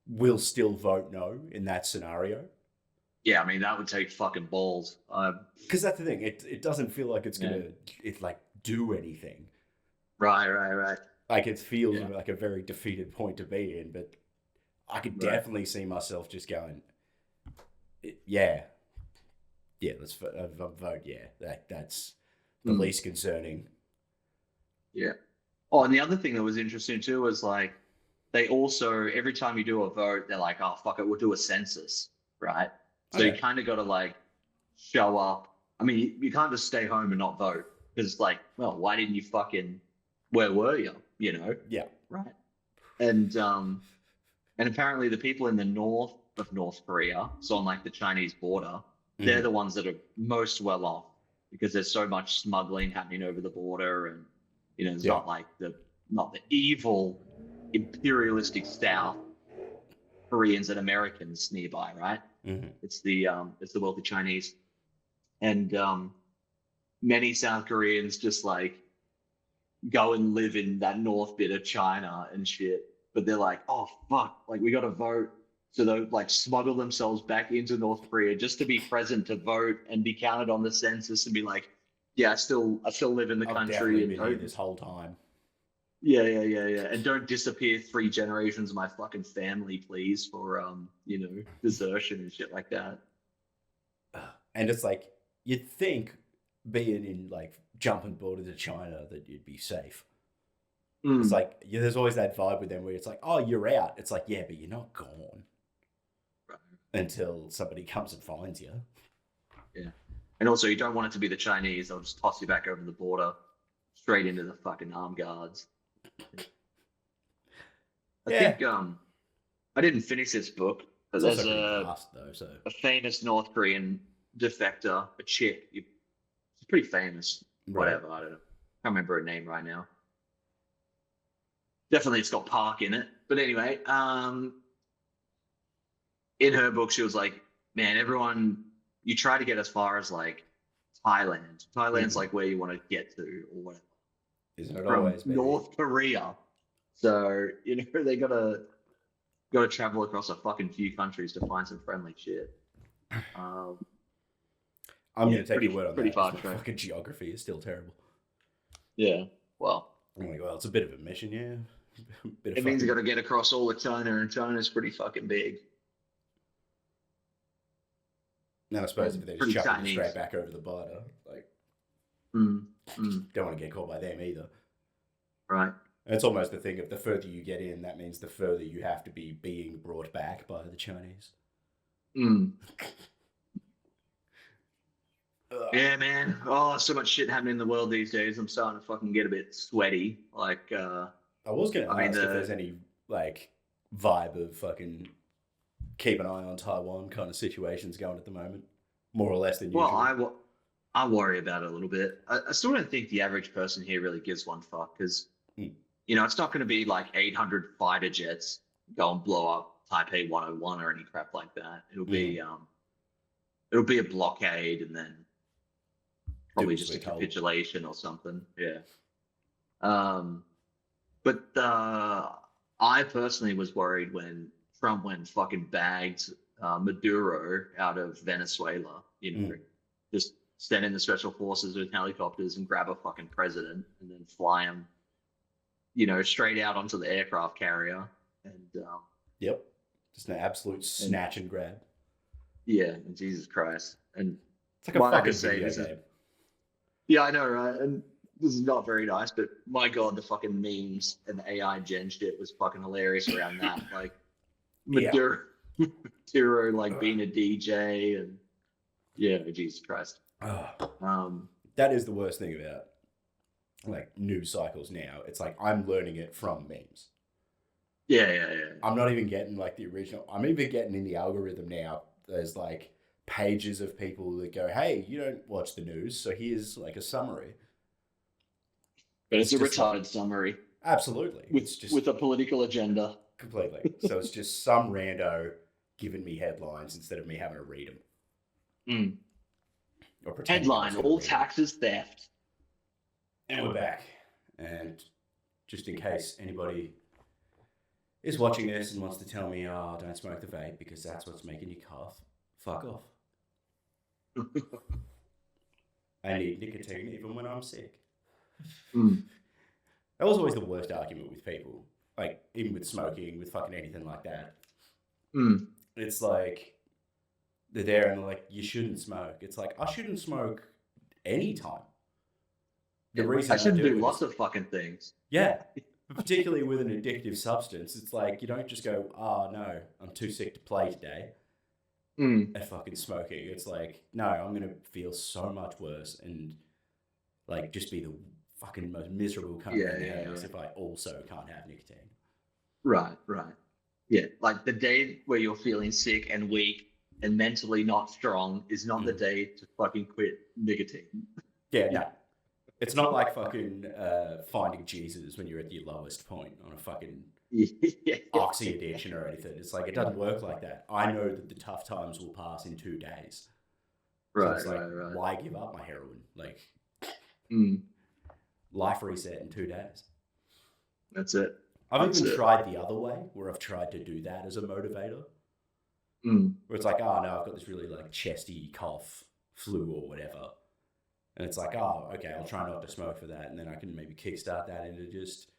will still vote no in that scenario. Yeah, I mean, that would take fucking balls. Because that's the thing. It doesn't feel like it's going to like do anything. Right. Like it feels like a very defeated point to be in, but I could definitely see myself just going, let's vote. Yeah, that's the least concerning. Yeah. Oh, and the other thing that was interesting too was like, they also, every time you do a vote, they're like, oh, fuck it, we'll do a census, right? So you kind of got to like show up. I mean, you can't just stay home and not vote because it's like, well, why didn't you where were you? You know? Yeah. Right. And apparently the people in the north of North Korea, so on like the Chinese border, they're the ones that are most well off because there's so much smuggling happening over the border, and there's not like the evil imperialistic South Koreans and Americans nearby, right? It's the wealthy Chinese, and many South Koreans just like go and live in that north bit of China and shit. But they're like, oh fuck, like we got to vote, so they like smuggle themselves back into North Korea just to be present to vote and be counted on the census and be like, yeah, I still live in the country. Definitely been here this whole time. Yeah. And don't disappear 3 generations of my fucking family, please, for desertion and shit like that. And it's like, you'd think being in like jumping border to China that you'd be safe. It's like, there's always that vibe with them where it's like, oh, you're out. It's like, yeah, but you're not gone until somebody comes and finds you. Yeah. And also, you don't want it to be the Chinese. They'll just toss you back over the border straight into the fucking armed guards. I think I didn't finish this book, but there's a famous North Korean defector, a chick. She's pretty famous. Whatever, I don't know. Can't remember her name right now. Definitely it's got Park in it. But anyway, in her book, she was like, man, everyone, you try to get as far as like Thailand. Thailand's like where you want to get to or whatever. Isn't it always North Korea? So, they gotta travel across a fucking few countries to find some friendly shit. I'm gonna take your word on that. Fucking geography is still terrible. Yeah. Well. I'm like, well, it's a bit of a mission, yeah. It means you got to get across all of China, and China's pretty fucking big. Now, I suppose if they're just chucking straight back over the border, like, don't want to get caught by them either. Right. And it's almost the thing of the further you get in, that means the further you have to be being brought back by the Chinese. Yeah, man. Oh, so much shit happening in the world these days. I'm starting to fucking get a bit sweaty. Like, I was going to ask if there's any, like, vibe of fucking keep an eye on Taiwan kind of situations going at the moment, more or less than usual. Well, I worry about it a little bit. I still don't think the average person here really gives one fuck because, it's not going to be like 800 fighter jets go and blow up Taipei 101 or any crap like that. It'll be a blockade and then probably just a capitulation or something. Yeah. But I personally was worried when Trump went and fucking bagged Maduro out of Venezuela, just send in the special forces with helicopters and grab a fucking president and then fly him, straight out onto the aircraft carrier. And yep. Just an absolute snatch and grab. Yeah, and Jesus Christ. And it's like a fucking video game. Yeah, I know, right? And this is not very nice, but my God, the fucking memes and the AI gen shit was fucking hilarious around that. Like, Maduro like being a DJ and Jesus Christ. That is the worst thing about like news cycles now. It's like I'm learning it from memes. Yeah. I'm not even getting like the original. I'm even getting in the algorithm now. There's like pages of people that go, hey, you don't watch the news, so here's like a summary. But it's a retarded summary. Absolutely. With a political agenda. Completely. So it's just some rando giving me headlines instead of me having to read them. Or headline, all taxes theft. And we're back. And just in case anybody is watching this and wants to tell me, oh, don't smoke the vape because that's what's making you cough, fuck off. I need nicotine even when I'm sick. That was always the worst argument with people. Like, even with smoking, with fucking anything like that. It's like, they're there and they're like, you shouldn't smoke. It's like, I shouldn't smoke anytime. The reason I shouldn't do lots of fucking things. Yeah. Particularly with an addictive substance. It's like, you don't just go, oh, no, I'm too sick to play today. At fucking smoking. It's like, no, I'm going to feel so much worse and, like, just be the fucking most miserable cunt in the house if I also can't have nicotine. Right. Yeah, like the day where you're feeling sick and weak and mentally not strong is not the day to fucking quit nicotine. Yeah, no. It's not like fucking finding Jesus when you're at your lowest point on a fucking oxy addiction or anything. It's like, it doesn't work like that. I know that the tough times will pass in 2 days. Right, so it's like, right. Why give up my heroin? Like, life reset in 2 days. That's it. I've even tried the other way, where I've tried to do that as a motivator. Where it's like, oh no, I've got this really like chesty cough, flu or whatever. And it's like, oh, okay, I'll try not to smoke for that. And then I can maybe kickstart that into just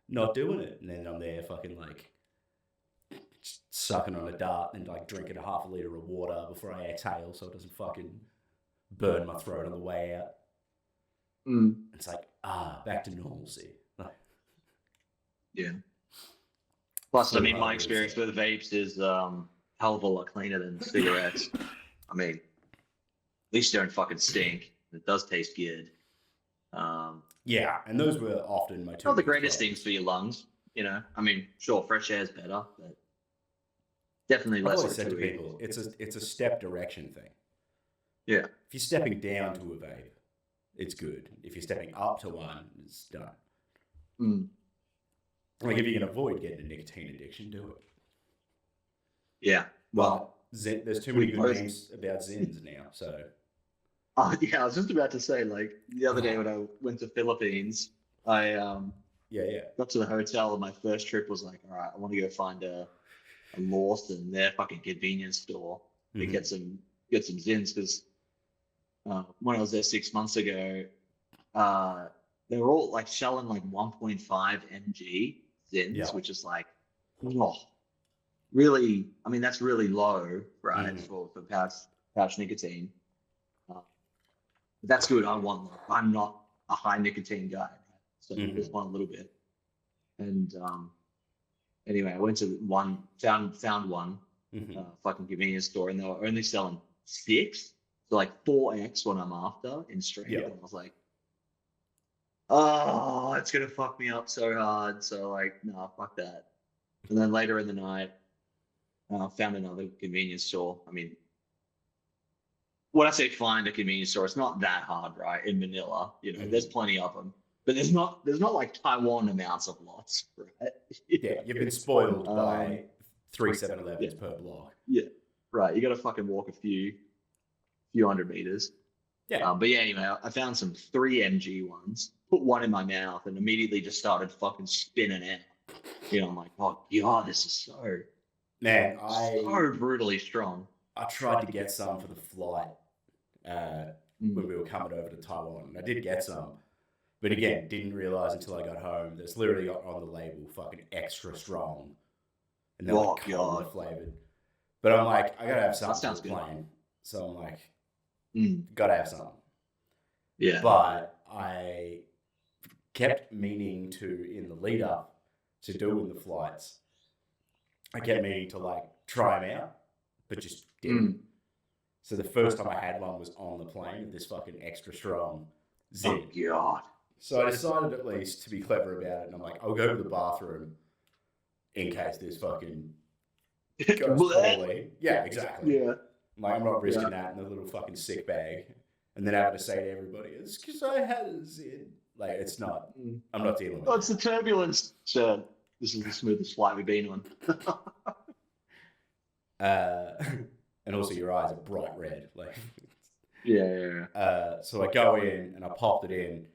not doing it. And then I'm there fucking like sucking on a dart and like drinking a half a litre of water before I exhale so it doesn't fucking burn my throat on the way out. It's like, back to normalcy. Yeah. Plus, I mean, my experience with vapes is hell of a lot cleaner than cigarettes. I mean, at least you don't fucking stink. It does taste good. Yeah, and those were often my two. Not the greatest things for your lungs, you know. I mean, sure, fresh air is better, but definitely less. I've always said to people, it's a step direction thing. Yeah. If you're stepping down to a vape, it's good. If you're stepping up to one, it's done. Like, if you can avoid getting a nicotine addiction, do it. Yeah. Well, there's too many good names about Zins now, so. Oh, yeah, I was just about to say, like, the other day when I went to Philippines, I got to the hotel and my first trip was like, all right, I want to go find a Lawson, their fucking convenience store, to get some Zins, because when I was there 6 months ago, they were all like selling like 1.5 mg Zins, which is like, really, I mean, that's really low, right, for pouch nicotine. But that's good. I'm not a high nicotine guy, so just one a little bit. And anyway, I went to found one fucking convenience store, and they were only selling 6, so like 4x what I'm after in straight. And I was like, oh, it's gonna fuck me up so hard. So like, no, fuck that. And then later in the night, found another convenience store. I mean, when I say find a convenience store, it's not that hard, right? In Manila, you know, there's plenty of them, but there's not like Taiwan amounts of lots, right? Yeah, you've been spoiled by 3 7-Elevens per block. Yeah, right. You got to fucking walk a few hundred meters. Yeah. But yeah, anyway, I found some 3 mg ones, put one in my mouth, and immediately just started fucking spinning out. You know, I'm like, oh god, this is so brutally strong. I tried to get some for the flight when we were coming over to Taiwan. And I did get some, but again, didn't realize until I got home. There's literally on the label, fucking extra strong, and they're like cola flavored. But I'm like, I gotta have something for the plane. So I'm like, gotta have some. Yeah. But I kept meaning to, in the lead up to doing the flights, I kept meaning to like try them out, but just didn't. So the first time I had one was on the plane, this fucking extra strong Zin. Oh god. So I decided at least to be clever about it, and I'm like, I'll go to the bathroom in case this fucking goes poorly. Yeah, exactly. Yeah. I'm not risking that in a little fucking sick bag, and then having to say to everybody, "It's because I had a Zin." Like, it's not. I'm not dealing with it. It's the turbulence. So this is the smoothest flight we've been on. And also your eyes are bright red. Like, yeah. So I go in and I popped it in,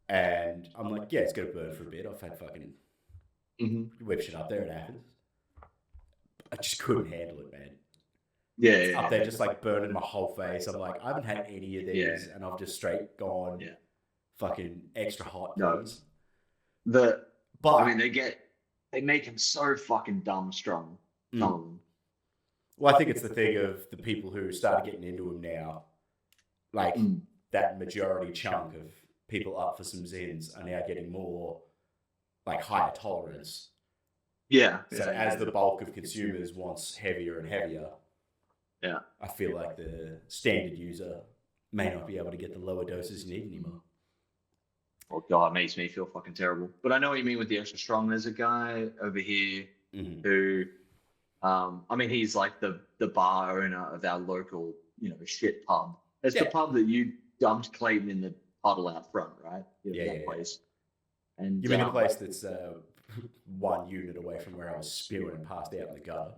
and I'm like, yeah, it's gonna burn for a bit. I've had fucking Whip shit up there in Athens. I just couldn't handle it, man. Yeah, up there just like burning my whole face. I'm like, I haven't had any of these, and I've just straight gone fucking extra hot. Please. But I mean, they make them so fucking dumb strong. Some of them. Well, I think it's the thing of the people who started getting into them now, like that majority chunk of people up for some zins are now getting more like higher tolerance. Yeah. So as the bulk of consumers wants heavier and heavier, I feel like the standard user may not be able to get the lower doses you need anymore. Oh God, it makes me feel fucking terrible. But I know what you mean with the extra strong. There's a guy over here who, I mean, he's like the bar owner of our local, shit pub. It's the pub that you dumped Clayton in the puddle out front, right? That place. And you mean the place that's 1 unit away from where I was spewing and passed out in the gutter?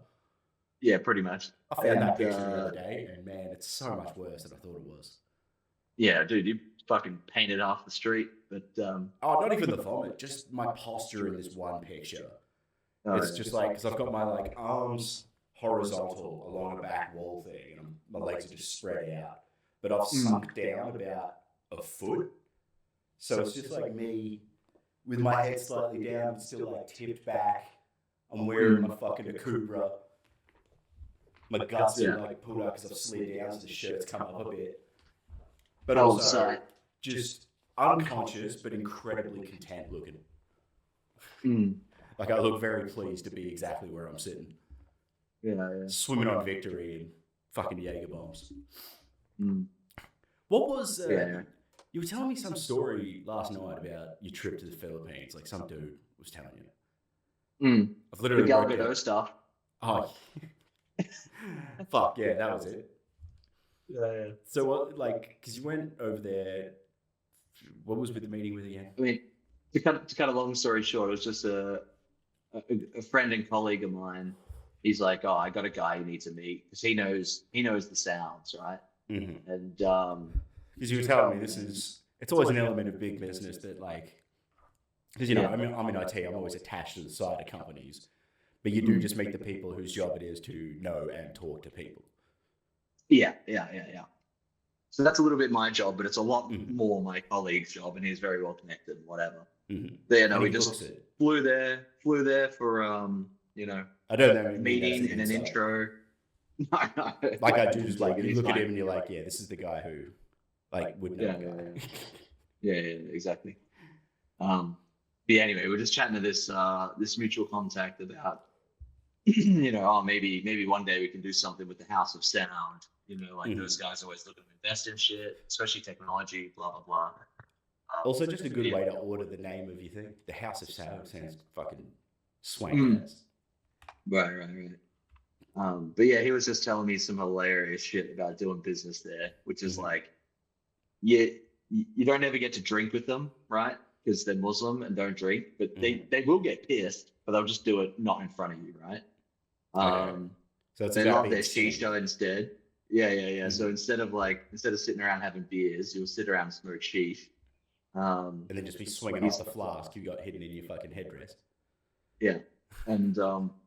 Yeah, pretty much. I found that picture the other day, and man, it's so much worse than I thought it was. Yeah, dude, you fucking painted half the street, but not even the vomit, just my posture in this one picture. It's just like, because I've got my like arms horizontal along a back wall thing, and my legs are just spread out, but I've sunk down about a foot, so it's just like me with my head slightly down, still like tipped back. I'm wearing my fucking Akubra. My guts are like pulled up because I've slid down, so the shirt's come up a bit. But also just unconscious, but incredibly content looking. Like I look very pleased to be exactly where I'm sitting. Yeah. Swimming on victory and fucking Jaeger bombs. What was... You were telling me some story last night about your trip to the Philippines. Like some dude was telling you. I've literally the Gadot stuff. Oh, fuck yeah, that was it. Yeah. So what, like, because you went over there, what was with the meeting with again? I mean, to cut a long story short, it was just a friend and colleague of mine. He's like, oh, I got a guy you need to meet because he knows the sounds, right? And because you were telling me it's always an element of big business that like, because I'm in IT, I'm always attached to the side of companies, but you do just meet the people whose job it is to know and talk to people. Yeah. So that's a little bit my job, but it's a lot more my colleague's job, and he's very well connected and whatever. But we just flew there for I don't know, meeting and an intro. No. Like I do just like you look at him and you're like, yeah, this is the guy who like would know. Yeah, exactly. But anyway, we're just chatting to this mutual contact about maybe one day we can do something with the House of Sound. Those guys always looking to invest in shit, especially technology, blah blah blah. Also, just a good way to order the name of your thing. The House of Sound sounds fucking swanky. Right. But yeah, he was just telling me some hilarious shit about doing business there, which is like, you don't ever get to drink with them, right? Because they're Muslim and don't drink, but they will get pissed, but they'll just do it not in front of you, right? So they love their shisha instead. Yeah. So instead of sitting around having beers, you'll sit around and smoke sheesh. And then just be swinging off the flask you got hidden in your fucking headdress. Yeah. And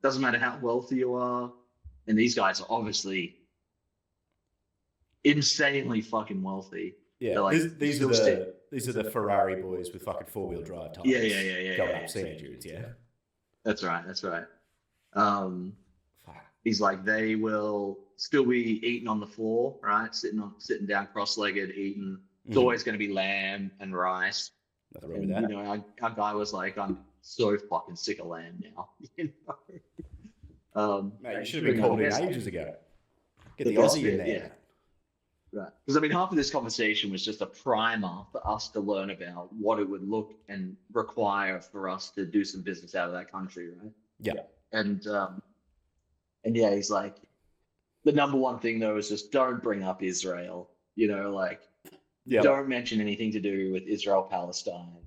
doesn't matter how wealthy you are. And these guys are obviously insanely fucking wealthy. Yeah, like, these are the Ferrari boys with fucking 4-wheel drive tires. Yeah. Going up sand dunes, yeah. That's right. He's like, they will still be eating on the floor, right? Sitting down cross-legged, eating. It's always going to be lamb and rice. Nothing wrong with that. Our guy was like, I'm so fucking sick of lamb now. Mate, you should have been called in ages ago. Get the Aussie in there. Yeah. Right. Because half of this conversation was just a primer for us to learn about what it would look and require for us to do some business out of that country, right? Yeah. And yeah, he's like, the number one thing though is just don't bring up Israel. Don't mention anything to do with Israel-Palestine.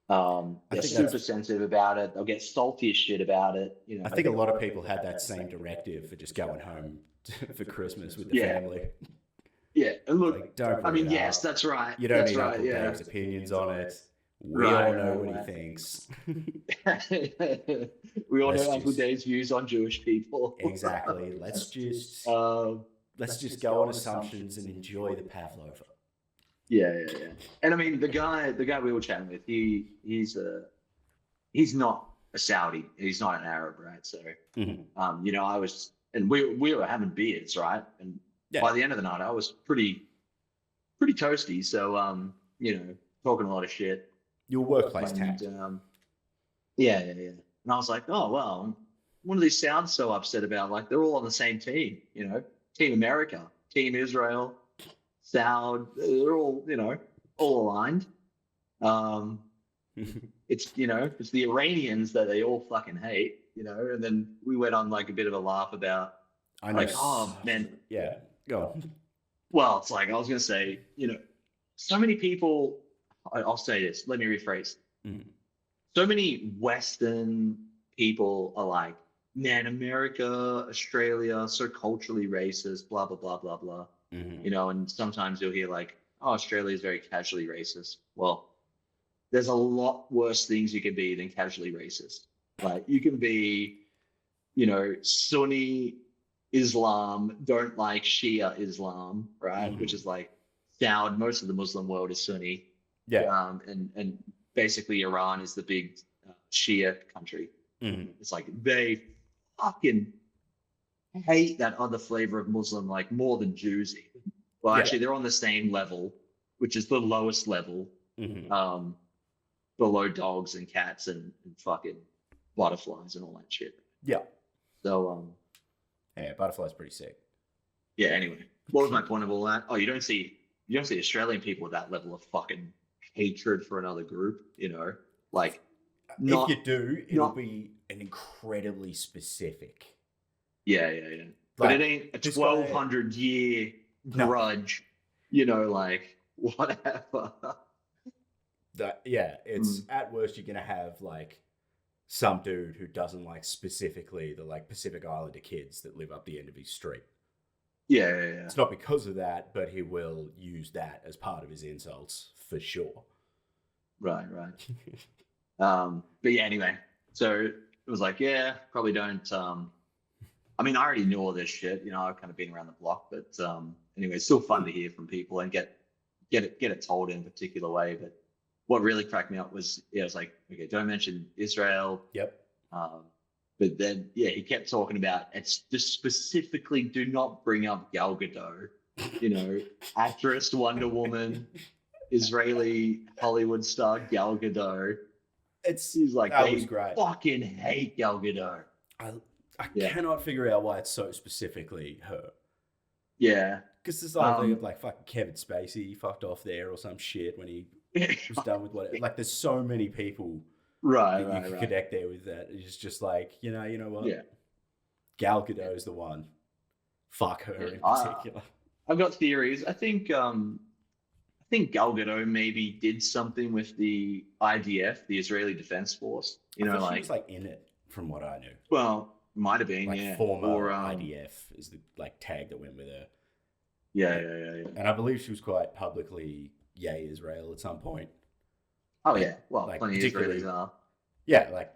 They're super sensitive about it. They'll get salty as shit about it. I think a lot of people had that same directive for just going home for Christmas with the family. Yeah, and look, yes, that's right. You don't need Uncle Dave's opinions on it. We all know what he thinks. We all know Uncle Dave's views on Jewish people. Exactly. Let's just go on assumptions and enjoy the pavlova. Yeah. And I mean, the guy we were chatting with, he's not a Saudi. He's not an Arab, right? So, you know, I was, and we were having beers, right? And by the end of the night, I was pretty toasty. So, you know, talking a lot of shit. Your workplace tax. Yeah. And I was like, oh, well, what do these sound so upset about? Like, they're all on the same team, you know, Team America, Team Israel, Saud, they're all, you know, all aligned. It's, you know, it's the Iranians that they all fucking hate, you know, and then we went on like a bit of a laugh about, like, oh, man. Yeah, go on. Well, it's like, I was going to say, you know, so many people, I'll say this, let me rephrase. So many Western people are like, man, America, Australia, so culturally racist, blah, blah, blah, blah, blah. You know, and sometimes you'll hear like, oh, Australia is very casually racist. Well, there's a lot worse things you can be than casually racist. Like, you can be, you know, Sunni Islam, don't like Shia Islam, right? Which is like, Saud, most of the Muslim world is Sunni. Yeah. And basically Iran is the big Shia country. It's like they fucking hate that other flavor of Muslim like more than Jews even. Well, actually, they're on the same level, which is the lowest level, below dogs and cats and fucking butterflies and all that shit. Yeah. So, yeah, butterflies pretty sick. Yeah. Anyway, what was my point of all that? Oh, you don't see Australian people with that level of fucking hatred for another group, you know, like. If you do, it'll be an incredibly specific. Yeah. But it ain't a 1,200 year grudge, you know, like whatever. It's at worst you're gonna have like some dude who doesn't like specifically the like Pacific Islander kids that live up the end of his street. Yeah. It's not because of that, but he will use that as part of his insults for sure. Right. But yeah, anyway, so it was like, yeah, probably don't. I mean, I already knew all this shit, you know, I've kind of been around the block, but anyway, it's still fun to hear from people and get it told in a particular way. But what really cracked me up was, it was like, okay, don't mention Israel. Yep. But then, he kept talking about, it's just specifically do not bring up Gal Gadot, you know, actress, Wonder Woman, Israeli Hollywood star Gal Gadot. He's like, they fucking hate Gal Gadot. I cannot figure out why it's so specifically her. Yeah. Because there's like fucking Kevin Spacey, he fucked off there or some shit when he was done with whatever. Like, there's so many people that you can connect there with that. It's just like, you know what? Yeah. Gal Gadot is the one. Fuck her in particular. I've got theories. I think Gal Gadot maybe did something with the IDF, the Israeli Defense Force. You know, she was like in it, from what I knew. Well, might have been, like former IDF is the like tag that went with her. Yeah. And I believe she was quite publicly yay Israel at some point. Oh yeah, well, like, plenty of Israelis are. Yeah, like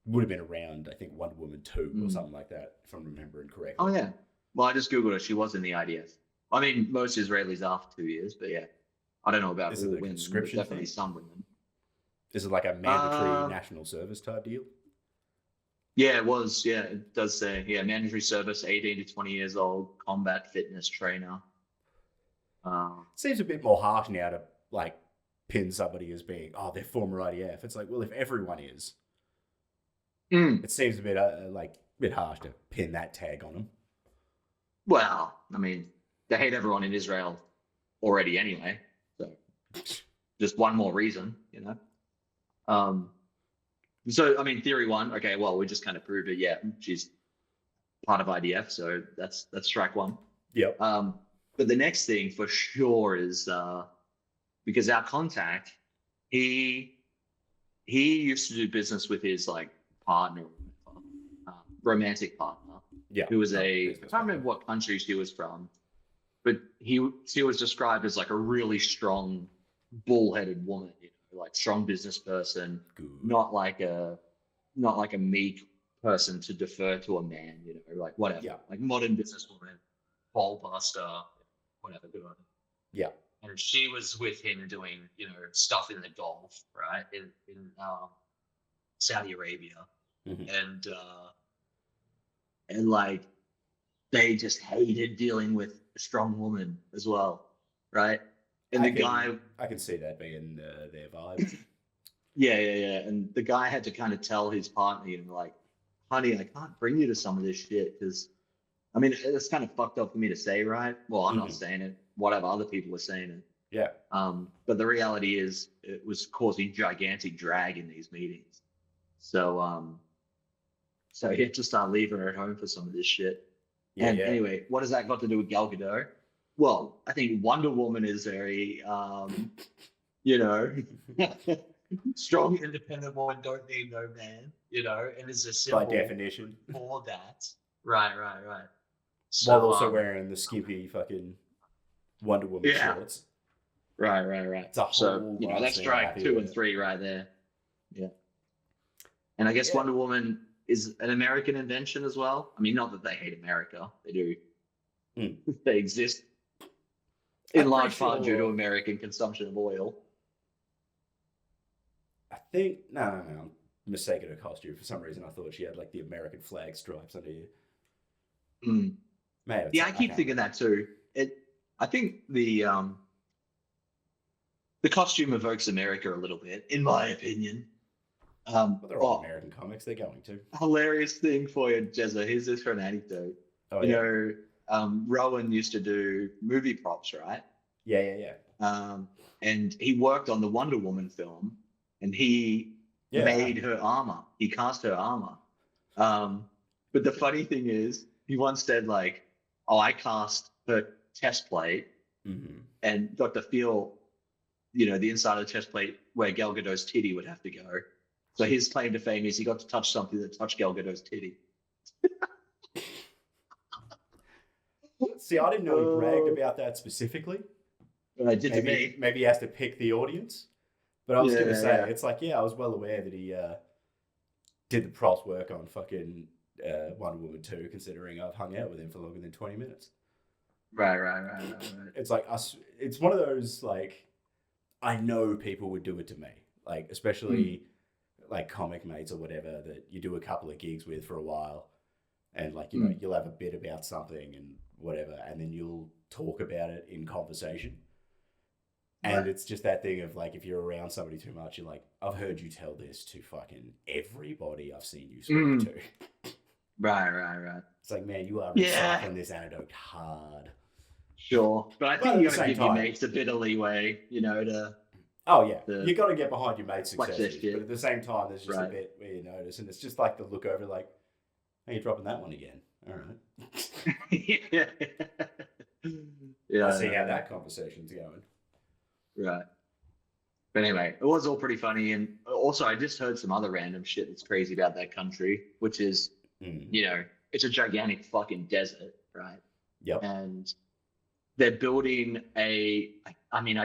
would have been around, I think, Wonder Woman 2 or something like that, if I'm remembering correctly. Oh yeah. Well, I just googled her. She was in the IDF. I mean, most Israelis are for 2 years, but yeah, I don't know about all women. There's definitely some women. Is it like a mandatory national service type deal? Yeah, it was. Yeah, it does say, mandatory service, 18 to 20 years old, combat fitness trainer. Seems a bit more harsh now to like pin somebody as being, they're former IDF. It's like, well, if everyone is, it seems a bit harsh to pin that tag on them. Well, I mean, they hate everyone in Israel already anyway, so just one more reason, you know. So, I mean, theory one, okay, well, we just kind of proved it. Yeah, she's part of IDF, so that's strike one. Yep. But the next thing for sure is because our contact, he used to do business with his like partner, romantic partner, who was I can't remember what country she was from, but she was described as like a really strong bullheaded woman, like strong business person, not like a meek person to defer to a man, like whatever, like modern businesswoman, ball buster, whatever, good on her. Yeah. And she was with him doing, stuff in the Gulf, right, in Saudi Arabia, and like they just hated dealing with a strong woman as well, right? And I can see that being their vibe. Yeah. And the guy had to kind of tell his partner, like, honey, I can't bring you to some of this shit because, I mean, it's kind of fucked up for me to say, right? Well, I'm not saying it. Whatever, other people were saying it. Yeah. But the reality is it was causing gigantic drag in these meetings. So he had to start leaving her at home for some of this shit. Anyway, what has that got to do with Gal Gadot? Well, I think Wonder Woman is very, strong, independent woman, don't need no man, and is a symbol by definition for that. Right. So, while also wearing the skimpy fucking Wonder Woman shorts. Right. It's a whole that's strike 2 and 3 right there. Yeah. And I guess Wonder Woman is an American invention as well. I mean, not that they hate America. They do. They exist in large part due to American consumption of oil. I think no, I'm mistaken her costume. For some reason, I thought she had like the American flag stripes under here. Yeah, I keep thinking that too. I think the costume evokes America a little bit, in my opinion. Well, they're all American comics. They're going to. Hilarious thing for you, Jezza. Here's this for an anecdote. Rowan used to do movie props, right? Yeah. And he worked on the Wonder Woman film, and he made her armor. He cast her armor. But the funny thing is, he once said like, "Oh, I cast her chest plate and got to feel, the inside of the chest plate where Gal Gadot's titty would have to go." So his claim to fame is he got to touch something that touched Gal Gadot's titty. See, I didn't know he bragged about that specifically. I did to me. Maybe he has to pick the audience. But I was going to say, it's like, I was well aware that he did the props work on fucking Wonder Woman 2, considering I've hung out with him for longer than 20 minutes. Right. It's like it's one of those, like, I know people would do it to me. Like, especially like comic mates or whatever that you do a couple of gigs with for a while. And like, you'll have a bit about something and whatever, and then you'll talk about it in conversation. And it's just that thing of like, if you're around somebody too much, you're like, I've heard you tell this to fucking everybody I've seen you speak to. Right. It's like, man, you are recycling this anecdote hard. Sure. But I think you got to give your mates a bit of leeway, to... Oh, yeah. You got to get behind your mate's successes. But at the same time, there's just a bit where you notice. And it's just like the look over like, hey, you're dropping that one again. All right. I see how that conversation's going. Right. But anyway, it was all pretty funny. And also, I just heard some other random shit that's crazy about that country, which is, it's a gigantic fucking desert, right? Yep. And they're building I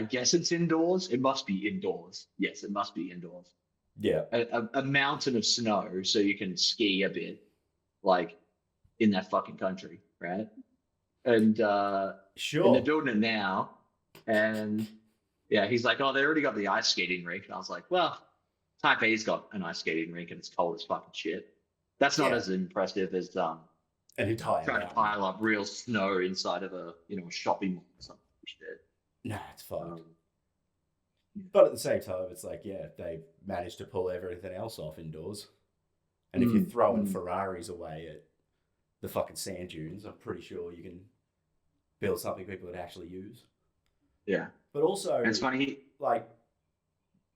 guess it's indoors. It must be indoors. Yes, it must be indoors. Yeah. A mountain of snow so you can ski a bit, like, in that fucking country, right? And sure. And they're building it now. And yeah, he's like, oh, they already got the ice skating rink. And I was like, well, Taipei's got an ice skating rink and it's cold as fucking shit. That's not as impressive as an entire trying to pile up real snow inside of a shopping mall or something. Nah, it's fine. But at the same time, it's like, they managed to pull everything else off indoors. And if you're throwing Ferraris away at the fucking sand dunes, I'm pretty sure you can build something people would actually use. Yeah. But also, it's funny, like,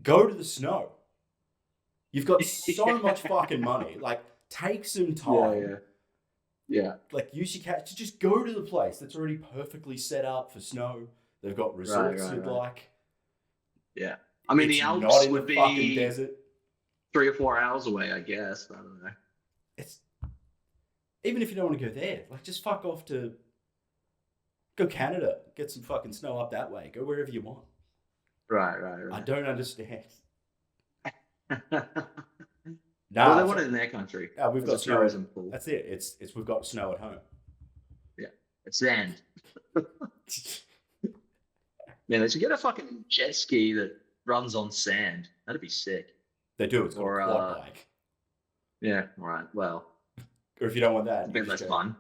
go to the snow. You've got so much fucking money. Like, take some time. Yeah. Like, use your cat to just go to the place that's already perfectly set up for snow. They've got resorts you'd like. Yeah. I mean, the Alps would be fucking desert. 3 or 4 hours away, I guess. I don't know. It's even if you don't want to go there, like, just fuck off to go Canada, get some fucking snow up that way. Go wherever you want. Right. I don't understand. Well, they want it in their country. We've got snow. Tourism pool. That's it. It's we've got snow at home. Yeah, it's sand. Man, they should get a fucking jet ski that runs on sand. That'd be sick. They do. It's called a quad bike. Yeah. Right. Well. Or if you don't want that, it's a bit less fun.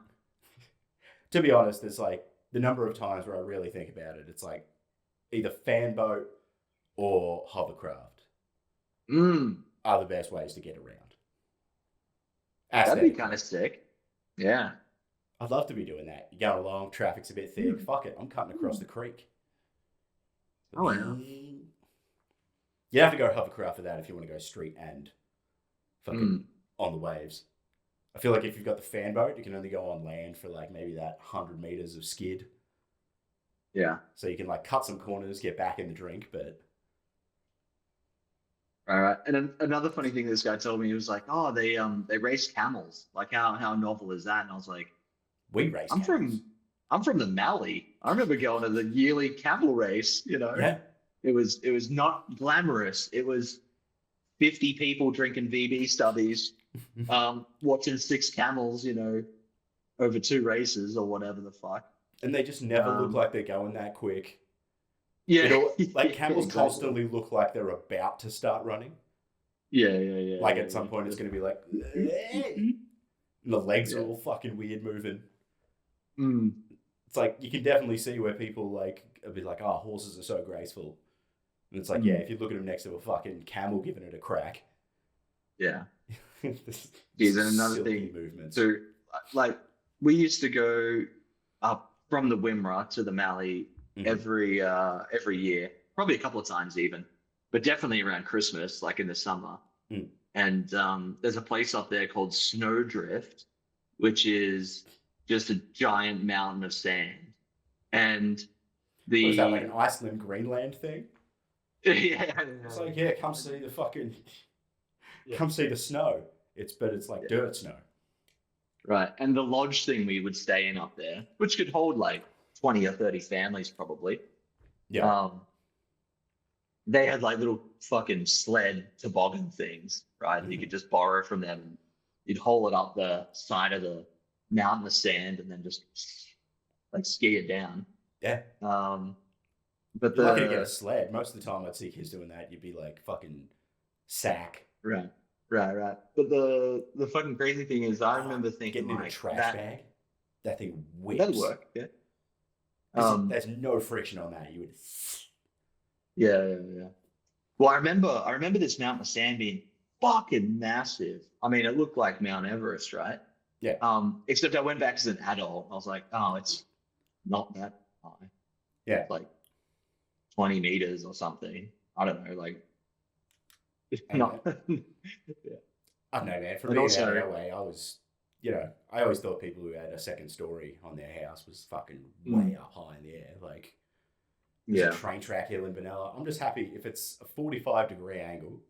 To be honest, there's like the number of times where I really think about it. It's like either fan boat or hovercraft are the best ways to get around. That'd be kind of sick. Yeah. I'd love to be doing that. You're going along, traffic's a bit thick. Fuck it, I'm cutting across the creek. Oh, yeah. You have to go hovercraft for that if you want to go street and fucking on the waves. I feel like if you've got the fan boat, you can only go on land for like maybe that 100 meters of skid. Yeah. So you can like cut some corners, get back in the drink, but... All right. And another funny thing this guy told me, he was like, oh, they race camels. Like, how novel is that? And I was like... We race camels. I'm from the Mallee. I remember going to the yearly camel race, you know? Yeah. It was not glamorous. It was 50 people drinking VB stubbies, watching 6 camels, you know, over 2 races or whatever the fuck. And they just never look like they're going that quick. Yeah. Like camels constantly look like they're about to start running. Yeah. Like at some point it's going to be like, and the legs are all fucking weird moving. It's like, you can definitely see where people like, a bit like, oh, horses are so graceful. And it's like, yeah, if you look at them next to a fucking camel giving it a crack. Yeah. Here's another thing. Movements. So, like, we used to go up from the Wimmera to the Mallee every year, probably a couple of times even, but definitely around Christmas, like in the summer. And there's a place up there called Snowdrift, which is just a giant mountain of sand. And is that like an Iceland, Greenland thing? Yeah. It's like, yeah, come see the fucking, come see the snow. But it's like dirt snow. Right. And the lodge thing we would stay in up there, which could hold like 20 or 30 families probably. Yeah. They had like little fucking sled toboggan things, right? That you could just borrow from them. You'd haul it up the side of the mountain of sand and then just like ski it down. Yeah. But you're lucky to get a sled. Most of the time I'd see kids doing that, you'd be like fucking sack. Right. But the fucking crazy thing is, I remember thinking getting in a trash bag. That thing whips. That'd work. Yeah. There's no friction on that. You would. Yeah. Well, I remember this mountain of sand being fucking massive. I mean, it looked like Mount Everest, right? Yeah. Except I went back as an adult. I was like, oh, it's not that high. Yeah. It's like 20 meters or something. I don't know, like. Not. Yeah. I don't know, man. For me, that way, I was, I always thought people who had a second story on their house was fucking way up high in the air. Like, there's a train track hill in Benalla. I'm just happy if it's a 45-degree angle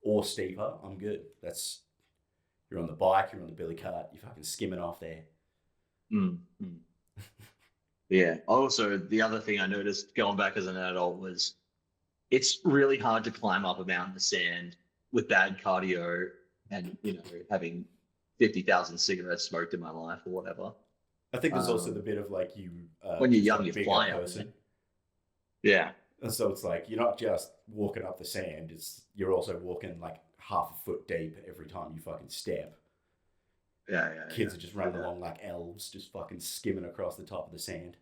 or steeper, I'm good. You're on the bike, you're on the billy cart, you're fucking skimming off there. Yeah. Also, the other thing I noticed going back as an adult was it's really hard to climb up a mountain of sand with bad cardio and, having 50,000 cigarettes smoked in my life or whatever. I think there's also the bit of like you... when you're young, you fly person. Yeah. And so it's like, you're not just walking up the sand, you're also walking like half a foot deep every time you fucking step. Yeah. Kids are just running along like elves, just fucking skimming across the top of the sand.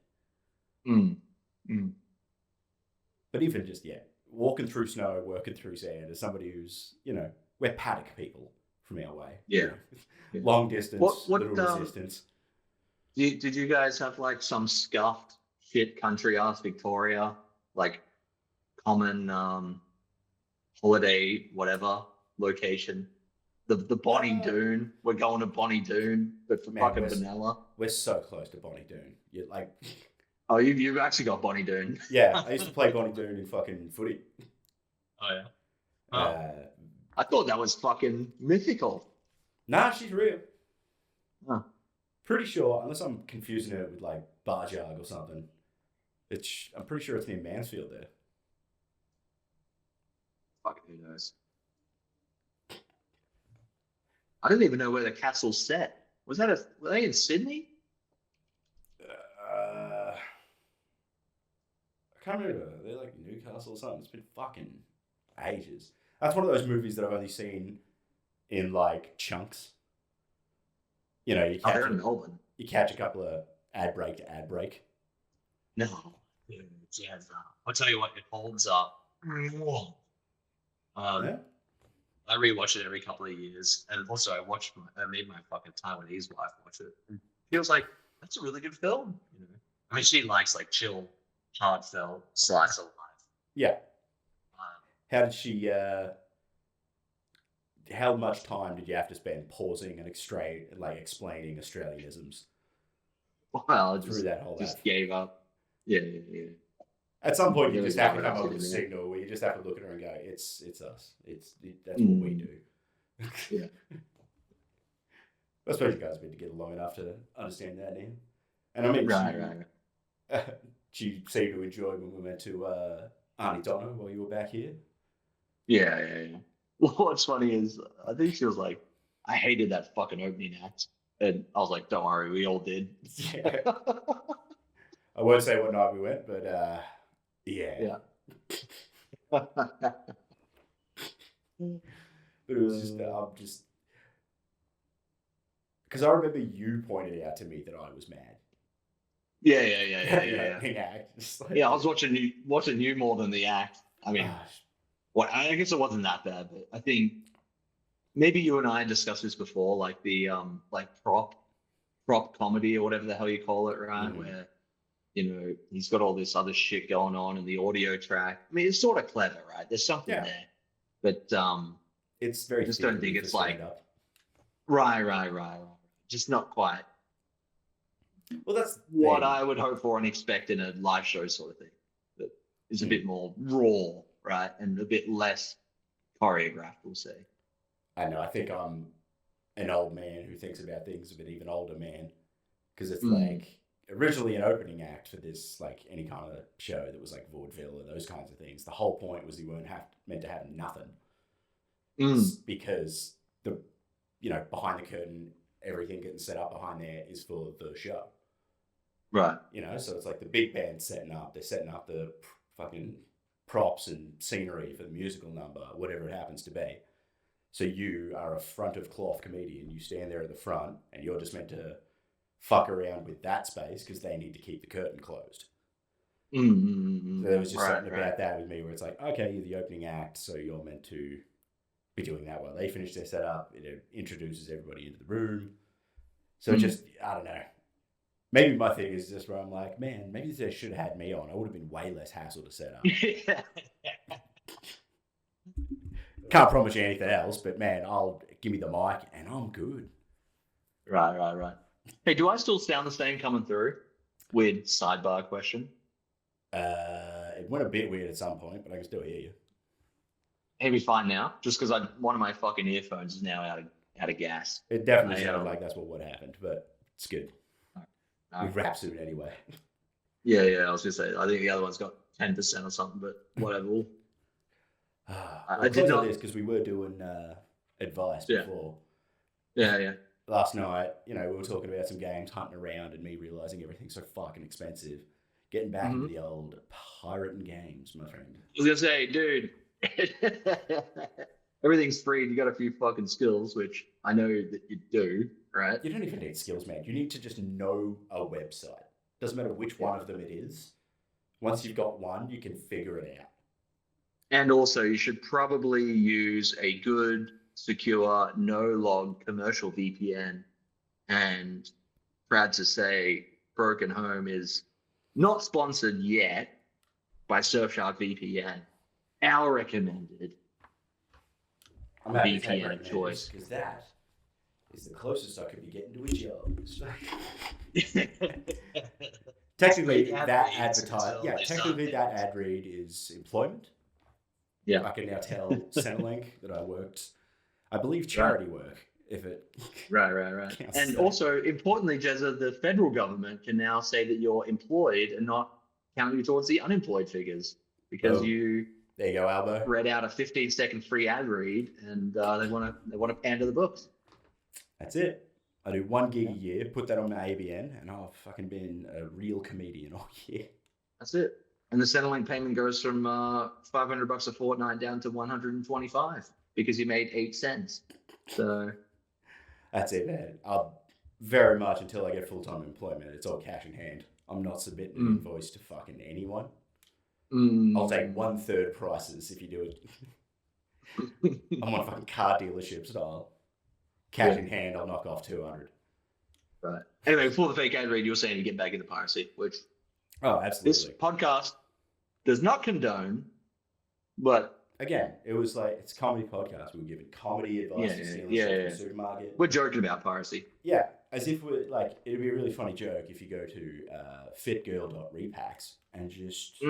But even just, walking through snow, working through sand, as somebody who's, we're paddock people from our way. Yeah. Long distance, little resistance. Did you guys have like some scuffed shit country ass Victoria, like common holiday, whatever location? The Bonnie Doon. We're going to Bonnie Doon, but for fucking Benalla. We're so close to Bonnie Doon. You're like... Oh, you've actually got Bonnie Doon. Yeah, I used to play Bonnie Doon in fucking footy. Oh, yeah. I thought that was fucking mythical. Nah, she's real. Huh. Pretty sure, unless I'm confusing her with like Barjag or something. I'm pretty sure it's near Mansfield there. Fucking who knows? I don't even know where the castle's set. Were they in Sydney? I can't remember. They're like Newcastle or something. It's been fucking ages. That's one of those movies that I've only seen in like chunks. You know, they're in Melbourne. You catch a couple of ad break to ad break. No. Yeah, I'll tell you what, it holds up. Yeah. I rewatch it every couple of years, and also I made my fucking Taiwanese wife watch it. It feels like that's a really good film. You know, I mean, she likes like chill, heartfelt slice of life. Yeah. How did she? How much time did you have to spend pausing and explaining Australianisms? Well, through that whole just gave up. Yeah. At some point, you just have to come up with a signal where you just have to look at her and go, "It's us. That's what we do." Yeah. I suppose you guys need to get along enough to understand that now. And I mean, right. She seemed to enjoy when we went to Auntie Donna while you were back here. Yeah. Well, what's funny is I think she was like, "I hated that fucking opening act," and I was like, "Don't worry, we all did." Yeah. I won't say what night we went, but yeah. But it was just because I remember you pointed out to me that I was mad. Yeah. Yeah, I was watching you more than the act. I mean, I guess it wasn't that bad, but I think maybe you and I discussed this before, like the like prop comedy or whatever the hell you call it, right? Mm-hmm. Where, you know, he's got all this other shit going on in the audio track. I mean, it's sort of clever, right? There's something there, but it's very. I just don't think it's like right. Just not quite. Well, that's what I would hope for and expect in a live show sort of thing. That is a bit more raw, right, and a bit less choreographed, we'll say. I know. I think I'm an old man who thinks about things of an even older man, because it's like originally an opening act for this, like any kind of show that was like vaudeville and those kinds of things. The whole point was you weren't meant to have nothing, because behind the curtain, everything getting set up behind there is for the show. Right. You know, so it's like the big band setting up. They're setting up the fucking props and scenery for the musical number, whatever it happens to be. So you are a front of cloth comedian. You stand there at the front, and you're just meant to fuck around with that space because they need to keep the curtain closed. Mm-hmm. So there was just something about that with me where it's like, okay, you're the opening act, so you're meant to be doing that while they finish their setup. It introduces everybody into the room. So just, I don't know. Maybe my thing is just where I'm like, man, maybe they should have had me on. I would have been way less hassle to set up. Can't promise you anything else, but man, give me the mic and I'm good. Right. Hey, do I still sound the same coming through? Weird sidebar question. It went a bit weird at some point, but I can still hear you. Hey, we fine now? Just because one of my fucking earphones is now out of gas. It definitely sounded like that's what would have happened, but it's good. All we wrap soon anyway. Yeah. I was gonna say, I think the other one's got 10% or something, but whatever. I did know this because we were doing advice before. Yeah. Last night, we were talking about some games, hunting around, and me realizing everything's so fucking expensive. Getting back into the old pirating games, my friend. I was gonna say, dude, everything's free. You got a few fucking skills, which I know that you do, right? You don't even need skills, man. You need to just know a website. Doesn't matter which one of them it is. Once you've got one, you can figure it out. And also, you should probably use a good, secure, no-log commercial VPN. And proud to say, Broken Home is not sponsored yet by Surfshark VPN. Our recommended VPN of choice. Because that is the closest I could be getting to a job. Technically, that ad read is employment. Yeah. I can now tell Centrelink that I worked, I believe, charity work. If it right. And also, importantly, Jezza, the federal government can now say that you're employed and not count you towards the unemployed figures because you There you go, Albo. Read out a 15-second free ad read, and they want to pander the books. That's it. I do 1 gig a year, put that on my ABN, and I've fucking been a real comedian all year. That's it. And the Centrelink payment goes from $500 a fortnight down to $125 because you made 8 cents. So that's it, man. I'll very much until I get full-time employment. It's all cash in hand. I'm not submitting an invoice to fucking anyone. I'll take 1/3 prices if you do it. I'm on fucking car dealership style. Cash in hand, I'll knock off 200. Right. Anyway, before the fake ad read, you were saying you get back into piracy, which absolutely. This podcast does not condone, but again, it was like it's a comedy podcast. We were giving comedy advice to stealing shit from the supermarket. We're joking about piracy. Yeah, as if we're like it'd be a really funny joke if you go to fitgirl.repacks and just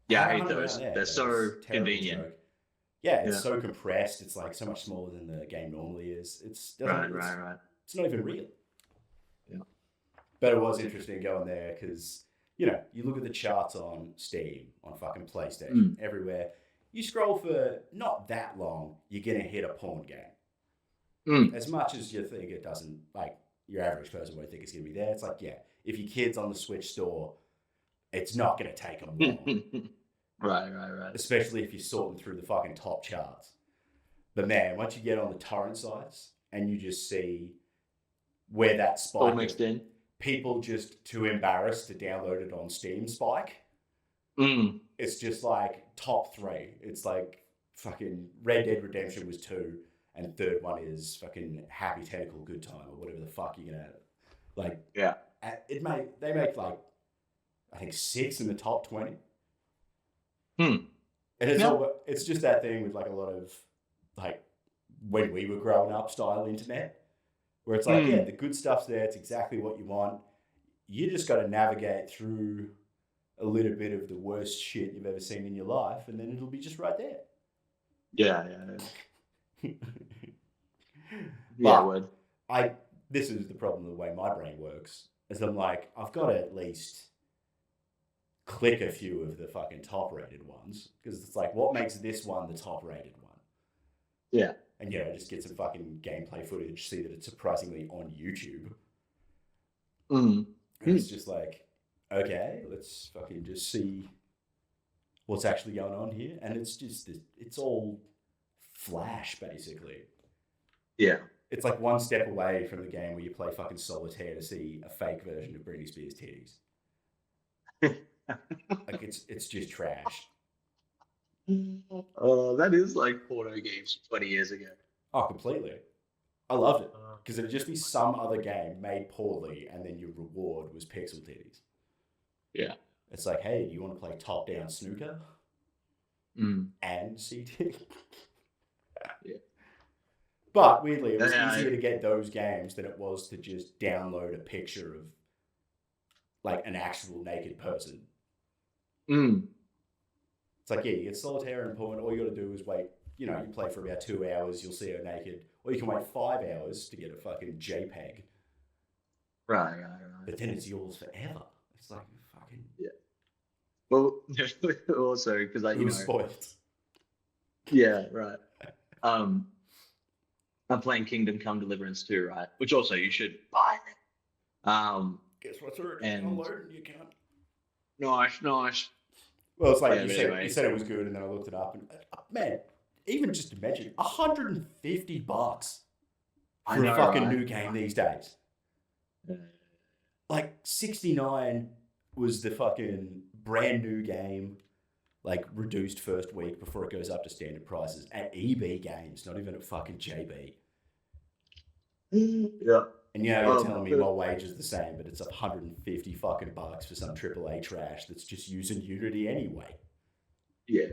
Yeah, I hate those. They're so convenient. Joke. Yeah, it's so compressed. It's like so much smaller than the game normally is. It's right. It's not even real. Yeah. But it was interesting going there because, you know, you look at the charts on Steam, on fucking PlayStation, everywhere. You scroll for not that long, you're going to hit a porn game. As much as you think it doesn't, like, your average person won't think it's going to be there. It's like, yeah, if your kid's on the Switch store, it's not going to take them long. Right. Especially if you're sorting through the fucking top charts. But man, once you get on the torrent sites and you just see where that spike all mixed in, people just too embarrassed to download it on Steam spike. It's just like top 3. It's like fucking Red Dead Redemption was 2, and third one is fucking Happy Tentacle Good Time or whatever the fuck you're gonna like. Yeah, they make like I think 6 in the top 20. And it's just that thing with like a lot of like when we were growing up style internet, where it's like, yeah, the good stuff's there. It's exactly what you want. You just got to navigate through a little bit of the worst shit you've ever seen in your life, and then it'll be just right there. Yeah. This is the problem with the way my brain works. Is I'm like, I've got to at least click a few of the fucking top rated ones because it's like, what makes this one the top rated one? Yeah. And just get some fucking gameplay footage, see that it's surprisingly on YouTube. And it's just like, okay, let's fucking just see what's actually going on here. And it's just, it's all Flash basically. Yeah. It's like one step away from the game where you play fucking solitaire to see a fake version of Britney Spears' titties. Like it's just trash. Oh, that is like porno games 20 years ago. Oh, completely. I loved it because it'd just be some other game made poorly, and then your reward was pixel titties. Yeah, it's like, hey, do you want to play top-down snooker and see titties? Yeah. But weirdly, it was easier to get those games than it was to just download a picture of like an actual naked person. It's like, yeah, you get solitaire and porn. All you got to do is wait. You play for about 2 hours, you'll see her naked. Or you can wait 5 hours to get a fucking JPEG. Right. But then it's yours forever. It's like, fucking... Yeah. Well, also, because I, spoiled. Yeah, right. I'm playing Kingdom Come Deliverance 2, right? Which also you should buy. Guess what's already downloaded? You can't. Nice. Well, it's like you said it was good, and then I looked it up, and man, even just to mention, $150 for a fucking new game these days. Like 69 was the fucking brand new game, like reduced first week before it goes up to standard prices at EB Games, not even at fucking JB. Yeah. And you're telling me my wage is the same, but it's $150 fucking bucks for some AAA trash that's just using Unity anyway. Yeah.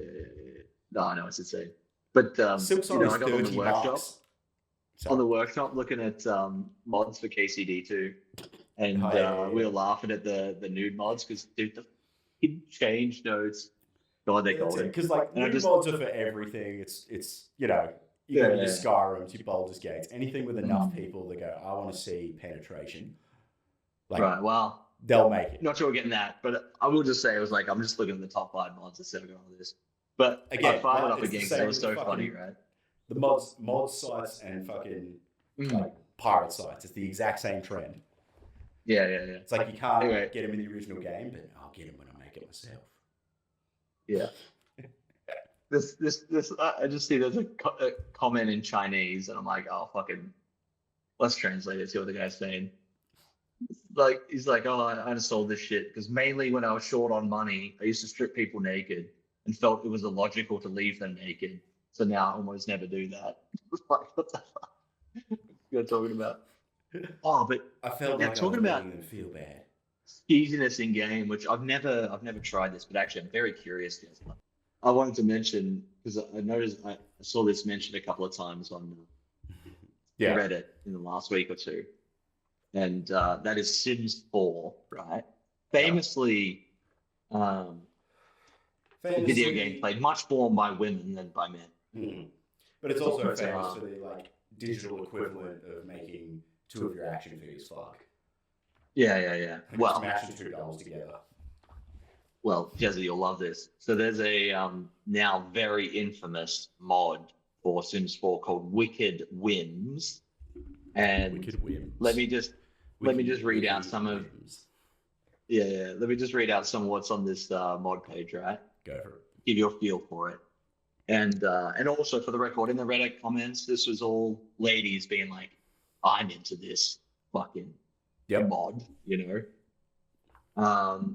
No, I know it's insane. But Silk's on I got on the workshop. Sorry. On the workshop, looking at mods for KCD2, and we were laughing at the nude mods because dude, the change notes. God, they're golden. Because like nude mods are for everything. It's you got your Skyrims, your Baldur's Gates, anything with enough people that go, I want to see penetration. Like, right. Well, they'll make it. Not sure we're getting that, but I will just say it was like I'm just looking at the top 5 mods instead of going on this. But again, I fired it up it's the again because same it was with so fucking- funny, right? The mod sites and fucking like pirate sites. It's the exact same trend. Yeah. It's like you can't Anyway. get them in the original game, but I'll get them when I make it myself. Yeah. I just see there's a comment in Chinese, and I'm like, oh, fucking, let's translate it, see what the guy's saying. Like, he's like, oh, I uninstalled this shit because mainly when I was short on money, I used to strip people naked and felt it was illogical to leave them naked. So now I almost never do that. Like, what the fuck? You're talking about? Oh, but I felt now like talking I was about making them feel bad. skeeziness in game, which I've never tried this, but actually I'm very curious. I wanted to mention because I noticed I saw this mentioned a couple of times on Reddit in the last week or two, and that is Sims 4, right? Famously, video game played much more by women than by men. Mm-hmm. But it's also famous for the like digital equivalent of making two of your action figures fuck. Yeah. Like Well, smashing two dolls together. Well, Jezza, you'll love this. So there's a now very infamous mod for Sims 4 called Wicked Whims, and Wicked Whims. let me just read out some of let me just read out some of what's on this mod page, right? Go for it. Give you a feel for it. And also for the record, in the Reddit comments, this was all ladies being like, I'm into this fucking mod, you know.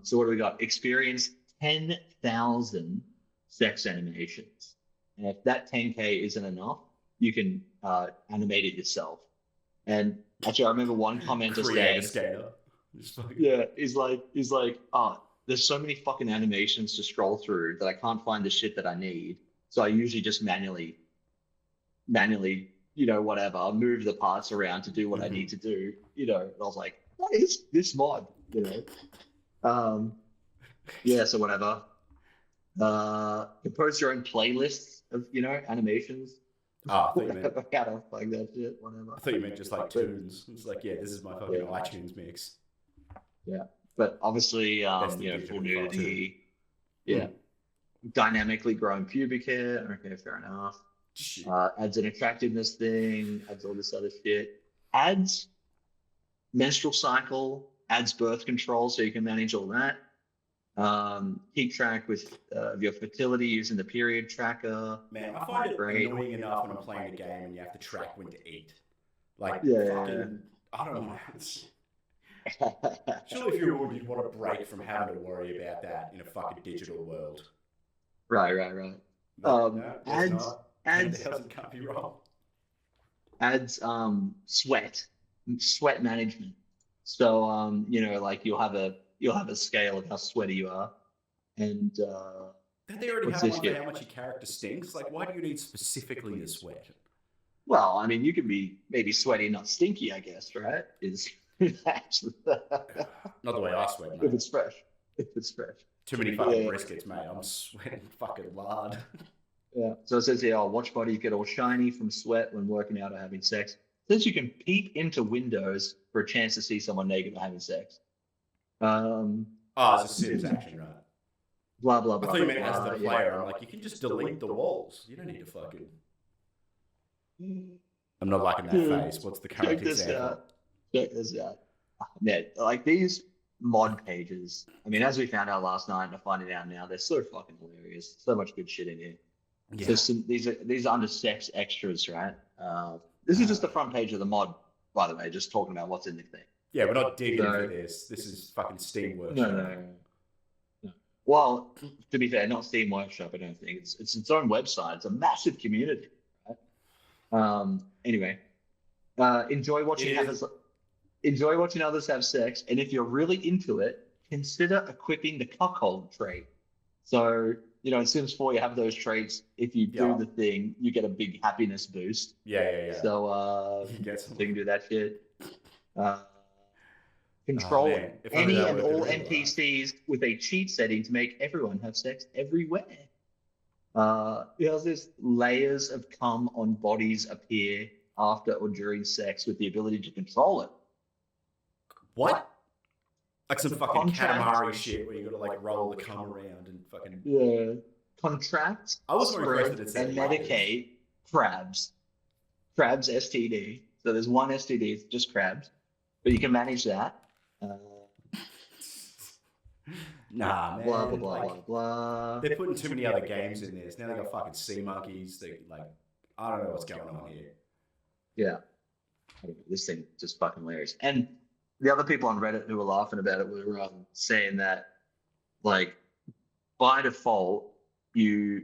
So what do we got? Experience 10,000 sex animations. And if that 10K isn't enough, you can animate it yourself. And actually, I remember one commenter saying, yeah, he's like, oh, there's so many fucking animations to scroll through that I can't find the shit that I need. So I usually just manually, you know, whatever, I'll move the parts around to do what I need to do, you know. And I was like, what is this mod, you know? Yeah, so whatever. Compose your own playlists of, you know, animations. Oh, I thought you meant like that shit, whatever. I thought you meant just like tunes. It's like, yeah, this is my fucking iTunes mix. Yeah, but obviously, you know, full nudity. Yeah, dynamically growing pubic hair. Okay, fair enough. Adds an attractiveness thing. Adds all this other shit. Adds menstrual cycle. Adds birth control, so you can manage all that. Keep track with your fertility using the period tracker. Man, I find it annoying enough when I'm playing a game and you have to track when to eat. Like, I don't know. Surely if you're a woman, you'd want a break from having to worry about that in a fucking digital world. Right. Adds can't be wrong. Adds sweat management. So you know, like you'll have a scale of how sweaty you are, and don't they already have one for how much your character stinks? Like, why do you need specifically to sweat? Well, I mean, you can be maybe sweaty, not stinky, I guess, right? Is actually not the way I sweat, mate. If it's fresh. Too many fucking briskets, mate. I'm sweating fucking lard. Yeah. So it says here, watch bodies get all shiny from sweat when working out or having sex. It says you can peep into windows for a chance to see someone naked or having sex. It's a Sims action, right? Blah, blah, blah. I thought you meant as the player. I'm like, you can just delete the walls. You don't need to fucking... I'm not liking that face. What's the current example? Check this out. Man, like these mod pages, I mean, as we found out last night and I find it out now, they're so fucking hilarious. So much good shit in here. Yeah. So these are under sex extras, right? This is just the front page of the mod, by the way, just talking about what's in the thing. Yeah, we're not digging into this. This is fucking Steam Workshop. No. Well, to be fair, not Steam Workshop, I don't think. It's its own website. It's a massive community, right? Anyway, enjoy watching others have sex, and if you're really into it, consider equipping the cuckold trait. So, you know, in Sims 4, you have those traits. If you do the thing, you get a big happiness boost. Yeah. So, you can do that shit. Control any and all NPCs with a cheat setting to make everyone have sex everywhere. There's layers of cum on bodies appear after or during sex with the ability to control it. What? Like some fucking Katamari shit where you gotta like roll the cum around and fucking... Yeah. contract, I was more impressed spread, that it said and live. medicate crabs. Crabs STD. So there's one STD, it's just crabs, but you can manage that. Nah, man. Blah blah blah blah blah. They're putting too many other games in this. Now they got fucking sea monkeys. They I don't know what's going on here. Yeah, this thing is just fucking hilarious. And the other people on Reddit who were laughing about it were saying that, like, by default, you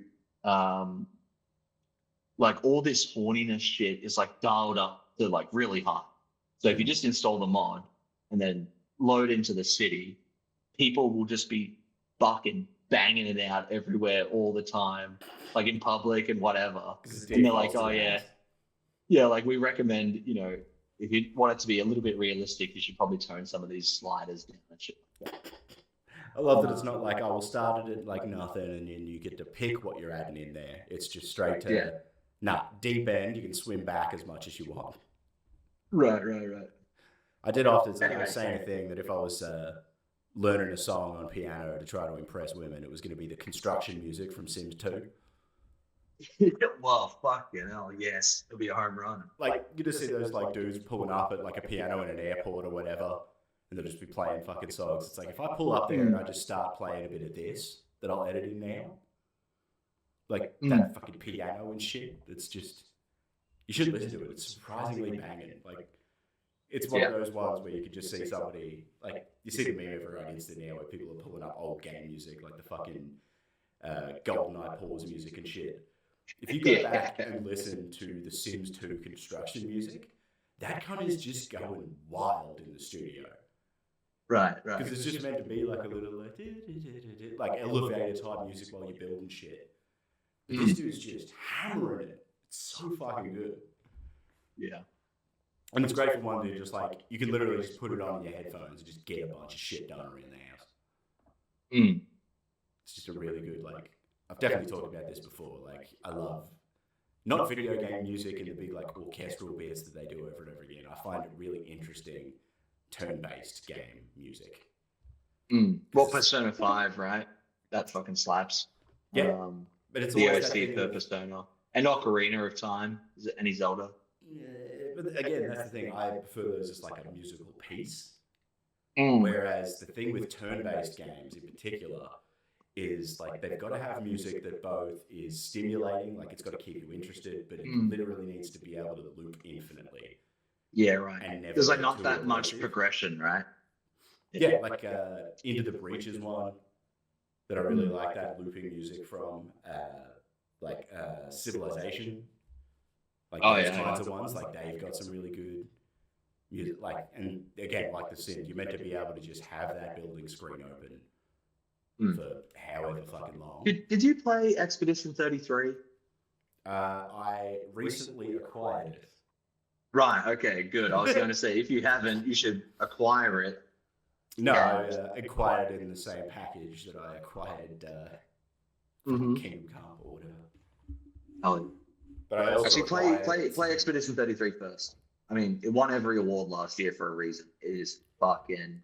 like all this horniness shit is like dialed up to like really high. So if you just install the mod and then load into the city, people will just be fucking banging it out everywhere all the time, like in public and whatever. And they're like, oh yeah, like we recommend, you know, if you want it to be a little bit realistic, you should probably tone some of these sliders down and shit. I love that it's not like, oh, we'll start it at like nothing and then you get to pick what you're adding in there. It's just straight to, deep end, you can swim back as much as you want. Right. I did often say a thing that if I was learning a song on piano to try to impress women, it was going to be the construction music from Sims 2. Well, fucking hell, yes. It'll be a home run. Like, you just see those like dudes pulling up at like a piano in an airport or whatever, and they'll just be playing fucking songs. It's like, if I pull up there and I just start playing a bit of this that I'll edit in now, like that fucking piano and shit, it's just, you should listen to it. It's surprisingly banging. Like, it's one of those ones where you could just see somebody, like, you see the meme over on Insta now where people are pulling up old game music, like the fucking GoldenEye pause music and shit. If you go back and listen to the Sims 2 construction music, that kind of is just going wild in the studio. Right. Because it's just meant to be like a little, like elevator type music while you're building shit. But this dude's just hammering it. It's so fucking good. Yeah. And it's great for one dude, just like, you can literally just put it on in your headphones and just get a bunch of shit done around the house. It's just a really good, like, I've definitely talked about this before. Like, I love not video game music and the big, like, orchestral bits that they do over and over again. I find it really interesting turn-based game music. Well, Persona 5, right? That fucking slaps. Yeah. But it's the OC for Persona. And Ocarina of Time. Is it any Zelda? Yeah, but again, that's the thing. I prefer those as like a musical piece. Whereas the thing with turn-based games in particular is like they've got to have music that both is stimulating, like it's got to keep you interested, but it literally needs to be able to loop infinitely. Yeah, right. And there's like not that much progression, right? Yeah, like Into the Breach is one that I really like, that looping music from like Civilization. Like those kinds of ones, like they've got some really good music. Like, and again, like the Sims, you're meant to be able to just have that building screen open for however fucking long. Did you play Expedition 33? I recently acquired it. Right. Okay. Good. I was going to say, if you haven't, you should acquire it. No, I acquired it in the same package that I acquired Kingdom Come or whatever. Oh. But I also actually play Expedition 33 first. I mean, it won every award last year for a reason. It is fucking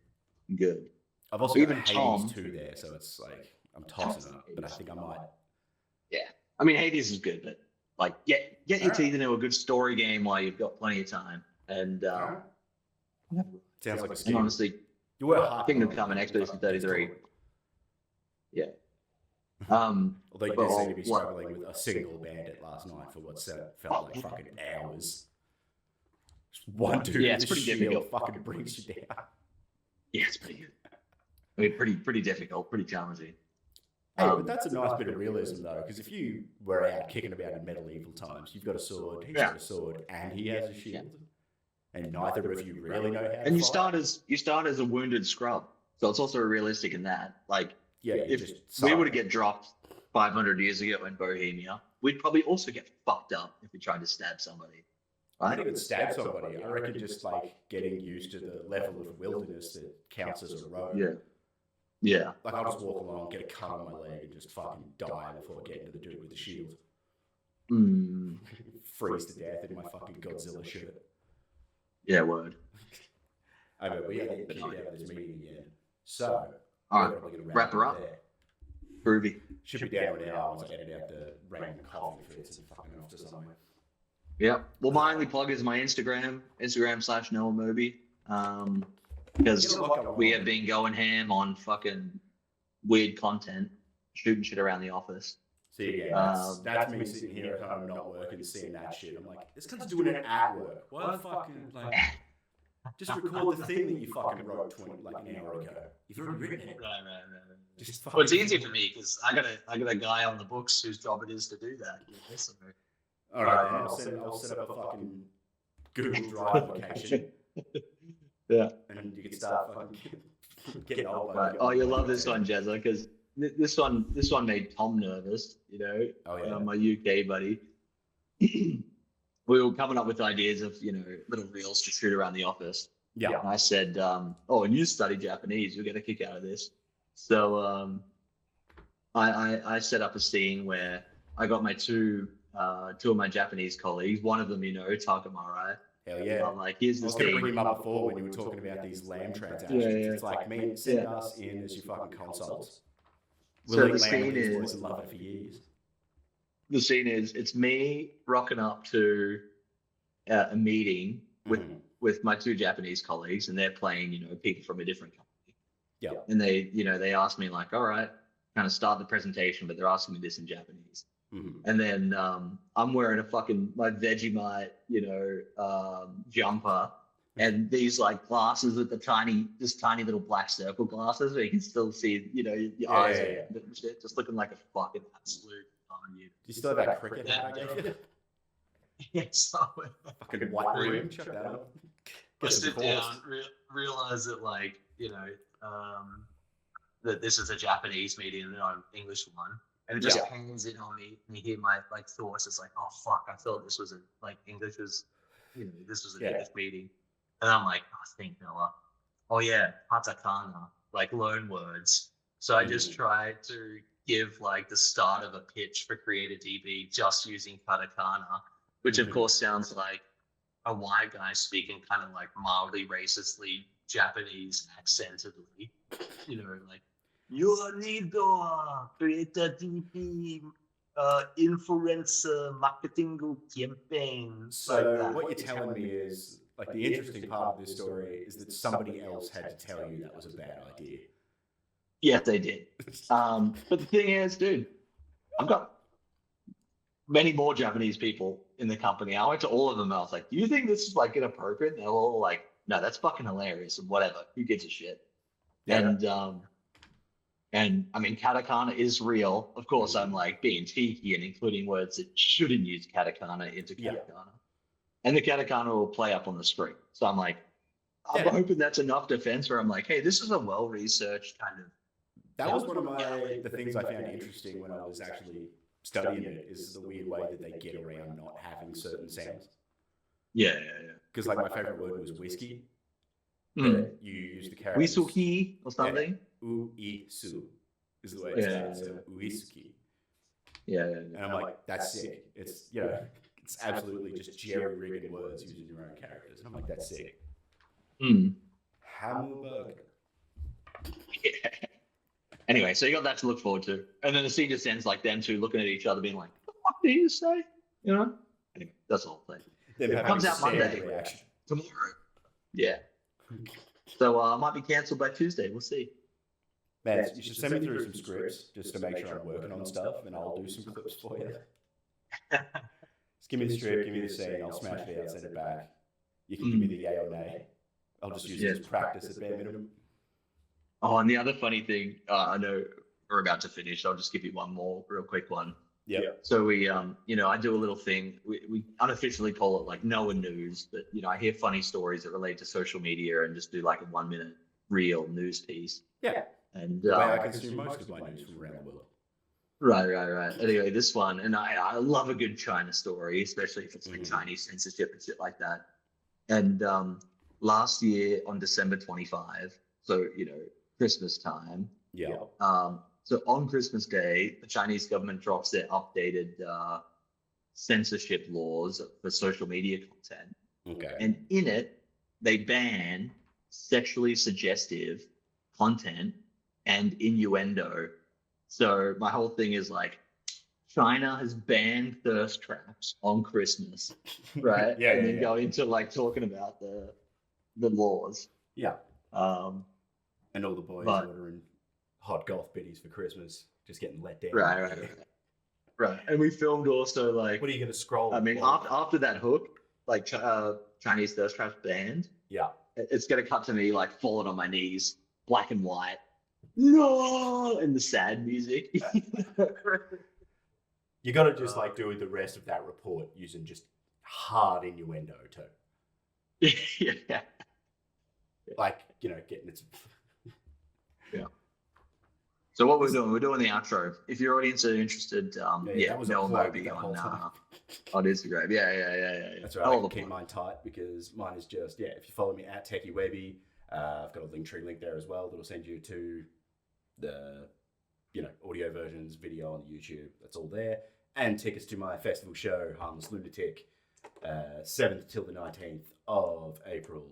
good. I've also even got Hades 2 there, so it's like I'm tossing up, but I think I might. Yeah, I mean Hades is good, but like get your teeth into a good story game while you've got plenty of time. And sounds like a scheme. And honestly, you were hard Kingdom Come and Expedition 33. Yeah. Although you did seem to be struggling with a single bandit last night for what felt like fucking hours. Just one dude with a shield fucking brings you down. Yeah, it's pretty good. I mean, pretty difficult, pretty challenging. Hey, but that's a nice bit of realism, though, because if you were out kicking about in medieval times, you've got a sword, he's got a sword, and he has a shield, and neither of you really know how to And you fight. start as a wounded scrub, so it's also realistic in that. Like, yeah, if we were to get dropped 500 years ago in Bohemia, we'd probably also get fucked up if we tried to stab somebody. Right? I don't even stab somebody. I reckon just like getting used to the level of wilderness that counts as a road. Yeah. Like I'll just walk along, get a cut on my leg, and just fucking die before I get into the dude with the shield. Freeze to death in my fucking Godzilla shirt. Yeah, word. Okay, we gotta get kicked out of this meeting again. So, all right, wrap her up. Groovy. Should be down now. I was like, edit out the random coughing fits and fucking off to somewhere. Yeah. Well, my only plug is my Instagram/NoahMoby. Because we have been going ham on fucking weird content, shooting shit around the office. See, yeah, that's me sitting here at home not working, seeing that shit. I'm like, this cunt's doing it at work. Why fucking, like, just record the thing that you fucking wrote an hour ago. You've already written it. Right. Just well, it's easy for me because I got a guy on the books whose job it is to do that. So. All right, I'll set up a fucking Google Drive location. Yeah. And you can start fucking getting old. Right. Oh, you'll love this one, Jezza, because this one made Tom nervous, you know. Oh, yeah. My UK buddy. We were coming up with ideas of, you know, little reels to shoot around the office. Yeah. And I said, oh, and you study Japanese, you'll get a kick out of this. So I set up a scene where I got my two of my Japanese colleagues, one of them, you know, Takamarai. Hell yeah. I'm like, here's this thing. I was going to thing. bring him up before when you were talking about these lamb transactions. It's like, me, send us in as your fucking consults. We'll the scene is, love it for years. The scene is, it's me rocking up to a meeting with my two Japanese colleagues, and they're playing, you know, people from a different company. Yeah. And they asked me like, all right, kind of start the presentation, but they're asking me this in Japanese. And then I'm wearing my Vegemite, you know, jumper, and these like glasses with the tiny little black circle glasses where you can still see, you know, your eyes and shit, just looking like a fucking absolute on you. Do you still have that cricket hat I gave you? Yes. Fucking white room. Check that out. I sit down, realize that, like, you know, that this is a Japanese meeting and not an English one. And it just hangs in on me, and you hear my like thoughts. It's like, oh fuck, I thought this was English was, you know, this was an English meeting, and I'm like, oh, think Noah, oh yeah, katakana, like loan words. So I just tried to give like the start of a pitch for Creator DB just using katakana, which of course sounds like a white guy speaking kind of like mildly racistly Japanese accentedly, you know, like. You need to create a DP influencer marketing campaign. So like what you're telling me is, like, the interesting part of this story is that somebody else had to tell you that was a bad idea. Yes, they did. But the thing is, dude, I've got many more Japanese people in the company. I went to all of them and I was like, do you think this is like inappropriate? And they're all like, no, that's fucking hilarious and whatever. Who gives a shit? Yeah. And I mean, katakana is real. Of course, I'm like being cheeky and including words that shouldn't use katakana into katakana. And the katakana will play up on the screen. So I'm like, I'm hoping that's enough defense where I'm like, hey, this is a well-researched kind of. That was one of the things I found interesting when I was actually studying it, is the weird way that they get around not having certain sounds. Yeah. Because like my favorite word was whiskey. You use the characters. Wisuki or something. Uisu is the way it's said. Uisuki. Yeah. And I'm like, that's sick. It's, you know, it's absolutely just jerry-rigging words using your own characters. And I'm like, that's sick. Hamburger. Anyway, so you got that to look forward to. And then the scene just ends like them two looking at each other being like, what the fuck did you say? You know? Anyway, that's the whole thing. It comes out Monday. Tomorrow. Yeah. So it might be cancelled by Tuesday. We'll see. Man, you should send me through some scripts just to make sure I'm working on stuff, and I'll do some clips for you. Just give me the script, give me the scene, I'll smash it out, send it back. You can give me the yay or nay. I'll just use it as practice at bare minimum. Oh, and the other funny thing, I know we're about to finish. I'll just give you one more real quick one. Yeah. So we, you know, I do a little thing. We unofficially call it like Noah News, but you know, I hear funny stories that relate to social media and just do like a 1 minute real news piece. Yeah. And the way I consume most of my news from around the world. Right. Anyway, this one, and I love a good China story, especially if it's like Chinese censorship and shit like that. And last year on December 25, so you know, Christmas time. Yeah. So on Christmas Day, the Chinese government drops their updated censorship laws for social media content. Okay. And in it, they ban sexually suggestive content and innuendo So my whole thing is like, China has banned thirst traps on Christmas, right? And then go into like talking about the laws. Yeah. And all the boys ordering hot golf biddies for Christmas, just getting let down. Right. And we filmed also like. What are you going to scroll? I mean, after that hook, like Chinese thirst traps banned. Yeah. It's going to cut to me like falling on my knees, black and white. No, and the sad music. You got to just like do the rest of that report using just hard innuendo too. Yeah. Like, getting its. Yeah. So what we're doing the outro. If your audience are interested, that was Mel Moby on Instagram. Yeah. That's right. I can keep mine tight because mine is just, if you follow me at TechieWebby, I've got a Linktree link there as well that'll send you to the, audio versions, video on YouTube. That's all there. And tickets to my festival show, Harmless Lunatic, 7th till the 19th of April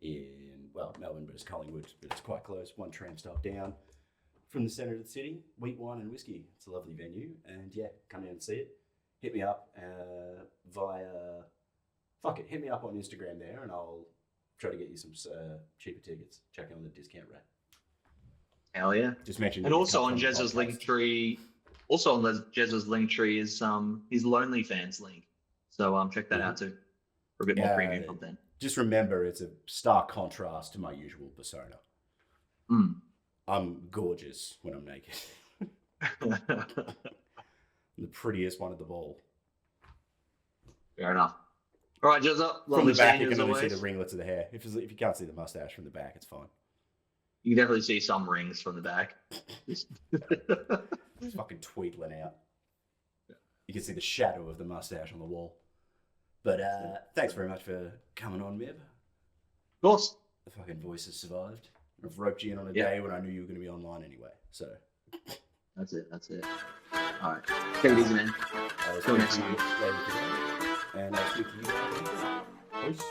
in, Melbourne, but it's Collingwood, but it's quite close, one tram stop down from the centre of the city. Wheat, wine and whiskey. It's a lovely venue. And come down and see it. Hit me up hit me up on Instagram there and I'll try to get you some cheaper tickets. Check on the discount rate. Hell yeah. Just mention. And also on Jez's Linktree, is his Lonely Fans link. So check that out too for a bit more premium content. Just remember, it's a stark contrast to my usual persona. I'm gorgeous when I'm naked. I'm the prettiest one at the ball. Fair enough. All right, Jezza. From the back, you can only see the ringlets of the hair. If you can't see the mustache from the back, it's fine. You can definitely see some rings from the back. It's fucking tweedling out. You can see the shadow of the mustache on the wall. But thanks very much for coming on, Mib. Of course. The fucking voice has survived. I've roped you in on a day when I knew you were going to be online anyway. So that's it. All right. Take it easy, man. Till next time. And I'll speak to you later. Peace.